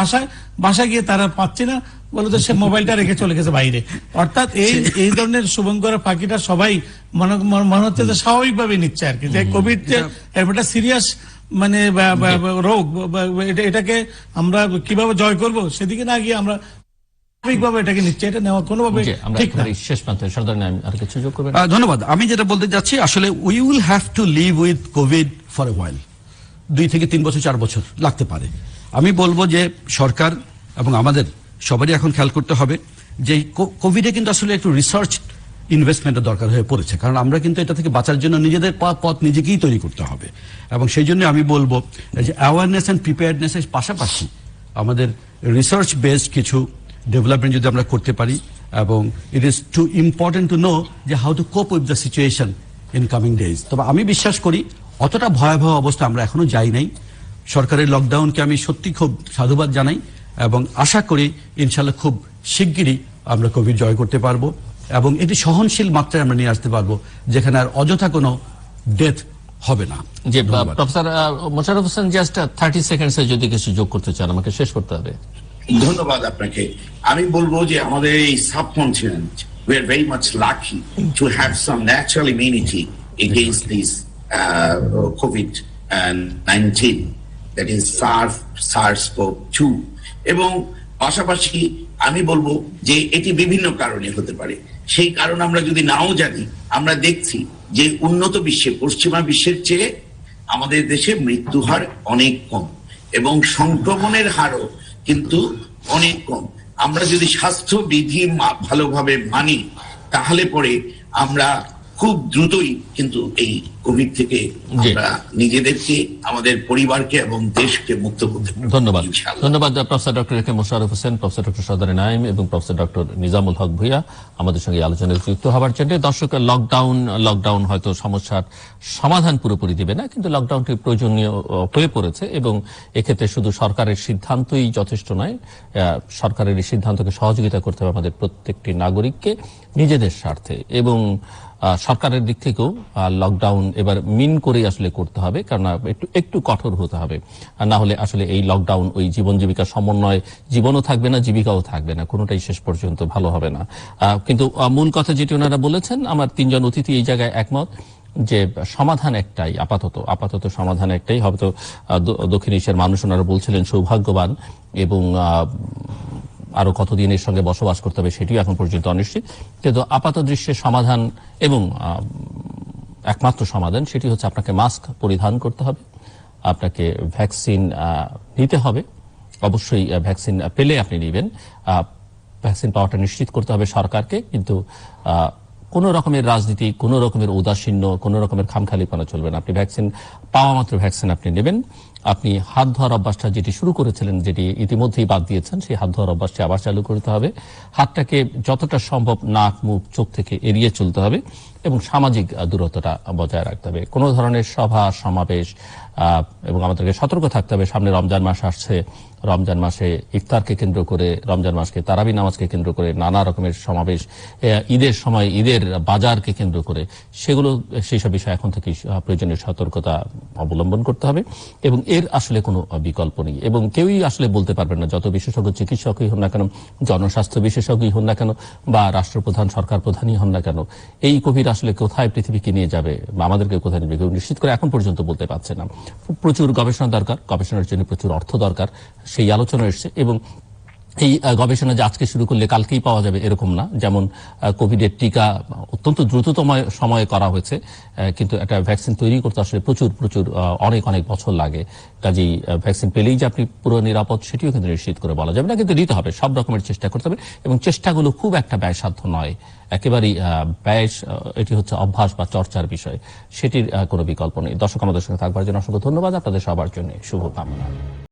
বাসায় গিয়ে তারা পাচ্ছি না, বললো যে সে মোবাইলটা রেখে চলে গেছে বাইরে। অর্থাৎ এই ধরনের শুভঙ্কর ফাঁকিটা সবাই মনে হচ্ছে যে স্বাভাবিকভাবে নিচ্ছে আর কি, যে কোভিড যে একটা সিরিয়াস মানে রোগ, এটাকে আমরা কিভাবে জয় করব সেদিকে না গিয়ে আমরা স্বাভাবিকভাবে এটাকে নিচ্ছে, এটা নেওয়া কোনোভাবে জি, আমরা ঠিক না। একেবারে শেষ প্রান্তে সর্দার নাইম আর কিছু যোগ করবেন? ধন্যবাদ। আমি যেটা বলতে যাচ্ছি, আসলে we will have to live with covid for a while. 2 থেকে 3 বছর 4 বছর লাগতে পারে। আমি বলবো যে সরকার এবং আমাদের সবারই এখন খেয়াল করতে হবে যে কোভিডে কিন্তু আসলে একটু রিসার্চ ইনভেস্টমেন্টের দরকার হয়ে পড়েছে, কারণ আমরা কিন্তু এটা থেকে বাঁচার জন্য নিজেদের পথ নিজেকেই তৈরি করতে হবে। এবং সেই জন্য আমি বলবো যে অ্যাওয়ারনেস অ্যান্ড প্রিপেয়ারনেসের পাশাপাশি আমাদের রিসার্চ বেসড কিছু ডেভেলপমেন্ট যদি আমরা করতে পারি, এবং it is too important to know যে how to cope with the situation in coming days. তবে আমি বিশ্বাস করি অতটা ভয়াবহ অবস্থা আমরা এখনো যাই নাই। সরকারের লকডাউনকে আমি সত্যি খুব সাধুবাদ জানাই, এবং আশা করি ইনশাল্লাহ খুব শিগগিরই আমরা কোভিড জয় করতে পারবো, এবং এটি সহনশীল মাত্রায় আমরা নিয়ে আসতে পারবো, যেখানে আর অযথা কোনো ডেথ হবে না। যে প্রফেসর মোশাররফ হোসেন, জাস্ট 30 সেকেন্ডসে যদি কিছু যোগ করতে চান, আমাকে শেষ করতে হবে। ধন্যবাদ আপনাকে। আমি বলবো যে আমাদের এই subcontinent, we are very much lucky to have some natural immunity against this COVID-19, that is SARS-CoV-2, এবং পাশাপাশি আমি বলবো যে এটি বিভিন্ন কারণে হতে পারে। সেই কারণ আমরা যদি নাও জানি, আমরা দেখছি যে উন্নত বিশ্বে, পশ্চিমা বিশ্বের চেয়ে আমাদের দেশে মৃত্যু হার অনেক কম এবং সংক্রমণের হারও কিন্তু অনেক কম। আমরা যদি স্বাস্থ্যবিধি ভালোভাবে মানি, তাহলে পরে আমরা খুব দ্রুতই কিন্তু এই কোভিড থেকে আমরা নিজেদেরকে, আমাদের পরিবারকে এবং দেশকে মুক্ত করতে পারবো। ধন্যবাদ। ইনশাআল্লাহ। ধন্যবাদ professor doctor A K Mosharraf Hossain, professor doctor Sardar Naim এবং প্রফেসর ডক্টর নিজামুল হক ভূঁইয়া আমাদের সঙ্গে এই আলোচনায় যুক্ত হওয়ার জন্য। দর্শক, লকডাউন হয়তো সমস্যার সমাধান পুরোপুরি দিবে না, কিন্তু লকডাউনটি প্রয়োজনীয় হয়ে পড়েছে এবং এক্ষেত্রে শুধু সরকারের সিদ্ধান্তই যথেষ্ট নয়। সরকারের এই সিদ্ধান্তকে সহযোগিতা করতে হবে আমাদের প্রত্যেকটি নাগরিককে নিজেদের স্বার্থে, এবং সরকারের দিক থেকেও লকডাউন এবার মিন করেই আসলে করতে হবে, কারণ একটু কঠোর হতে হবে। আর না হলে আসলে এই লকডাউন ওই জীবন জীবিকার সমন্বয়, জীবনও থাকবে না, জীবিকাও থাকবে না, কোনোটাই শেষ পর্যন্ত ভালো হবে না। কিন্তু মূল কথা যেটি ওনারা বলেছেন, আমার তিনজন অতিথি এই জায়গায় একমত যে সমাধান একটাই, আপাতত সমাধান একটাই। হয়তো দক্ষিণ এশিয়ার মানুষ, ওনারা বলছিলেন, সৌভাগ্যবান, এবং আরো কতদিন এর সঙ্গে বসবাস করতে হবে সেটিও এখন পর্যন্ত অনিশ্চিত। কিন্তু আপাত দৃশ্যে সমাধান এবং একমাত্র সমাধান সেটি হচ্ছে আপনাকে মাস্ক পরিধান করতে হবে, আপনাকে ভ্যাকসিন নিতে হবে। অবশ্যই ভ্যাকসিন পেলে আপনি নেবেন, ভ্যাকসিন পাওয়াটা নিশ্চিত করতে হবে সরকারকে। কিন্তু কোন রকমের রাজনীতি, কোন রকমের উদাসীন্য, কোন রকমের খামখালিপনা চলবে না। আপনি ভ্যাকসিন পাওয়া মাত্র ভ্যাকসিন আপনি নেবেন। আপনি হাত ধোয়ার অভ্যাসটা যেটি শুরু করেছিলেন, যেটি ইতিমধ্যেই বাদ দিয়েছেন, সেই হাত ধোয়ার অভ্যাসটি আবার চালু করতে হবে। হাতটাকে যতটা সম্ভব নাক, মুখ, চোখ থেকে এড়িয়ে চলতে হবে এবং সামাজিক দূরত্বটা বজায় রাখতে হবে। কোনো ধরনের সভা সমাবেশ, এবং আমাদেরকে সতর্ক থাকতে হবে। সামনে রমজান মাস আসছে, রমজান মাসে ইফতারকে কেন্দ্র করে, রমজান মাসকে তারাবি নামাজকে কেন্দ্র করে নানা রকমের সমাবেশ, ঈদের সময় ঈদের বাজারকে কেন্দ্র করে, সেই সব বিষয়ে এখন থেকে প্রয়োজনীয় সতর্কতা অবলম্বন করতে হবে। এবং এর আসলে কোনো বিকল্প নেই, এবং কেউই আসলে বলতে পারবেন না, যত বিশেষজ্ঞ চিকিৎসকই হন না কেন, জনস্বাস্থ্য বিশেষজ্ঞই হন না কেন, বা রাষ্ট্রপ্রধান, সরকার প্রধানই হন না কেন, এই কোভিড আসলে কোথায় পৃথিবীকে নিয়ে যাবে বা আমাদেরকে কোথায় নিয়ে, কেউ নিশ্চিত করে এখন পর্যন্ত বলতে পারছে না। প্রচুর গবেষণা দরকার, গবেষণার জন্য প্রচুর অর্থ দরকার, সেই আলোচনা এসছে। এবং এই গবেষণা যে আজকে শুরু করলে কালকেই পাওয়া যাবে এরকম না। যেমন কোভিডের টিকা অত্যন্ত দ্রুততম সময়ে করা হয়েছে, কিন্তু একটা ভ্যাকসিন তৈরি করতে আসলে প্রচুর অনেক বছর লাগে। কাজেই ভ্যাকসিন পেলেই যে আপনি পুরো নিরাপদ সেটিও কিন্তু নিশ্চিত করে বলা যাবে না, কিন্তু নিতে হবে, সব রকমের চেষ্টা করতে হবে। এবং চেষ্টাগুলো খুব একটা ব্যয়সাধ্য নয়, একেবারেই এটি হচ্ছে অভ্যাস বা চর্চার বিষয়, সেটির কোনো বিকল্প নেই। দর্শক, আমাদের সঙ্গে থাকবার জন্য অসংখ্য ধন্যবাদ। আপনাদের সবার জন্য শুভকামনা।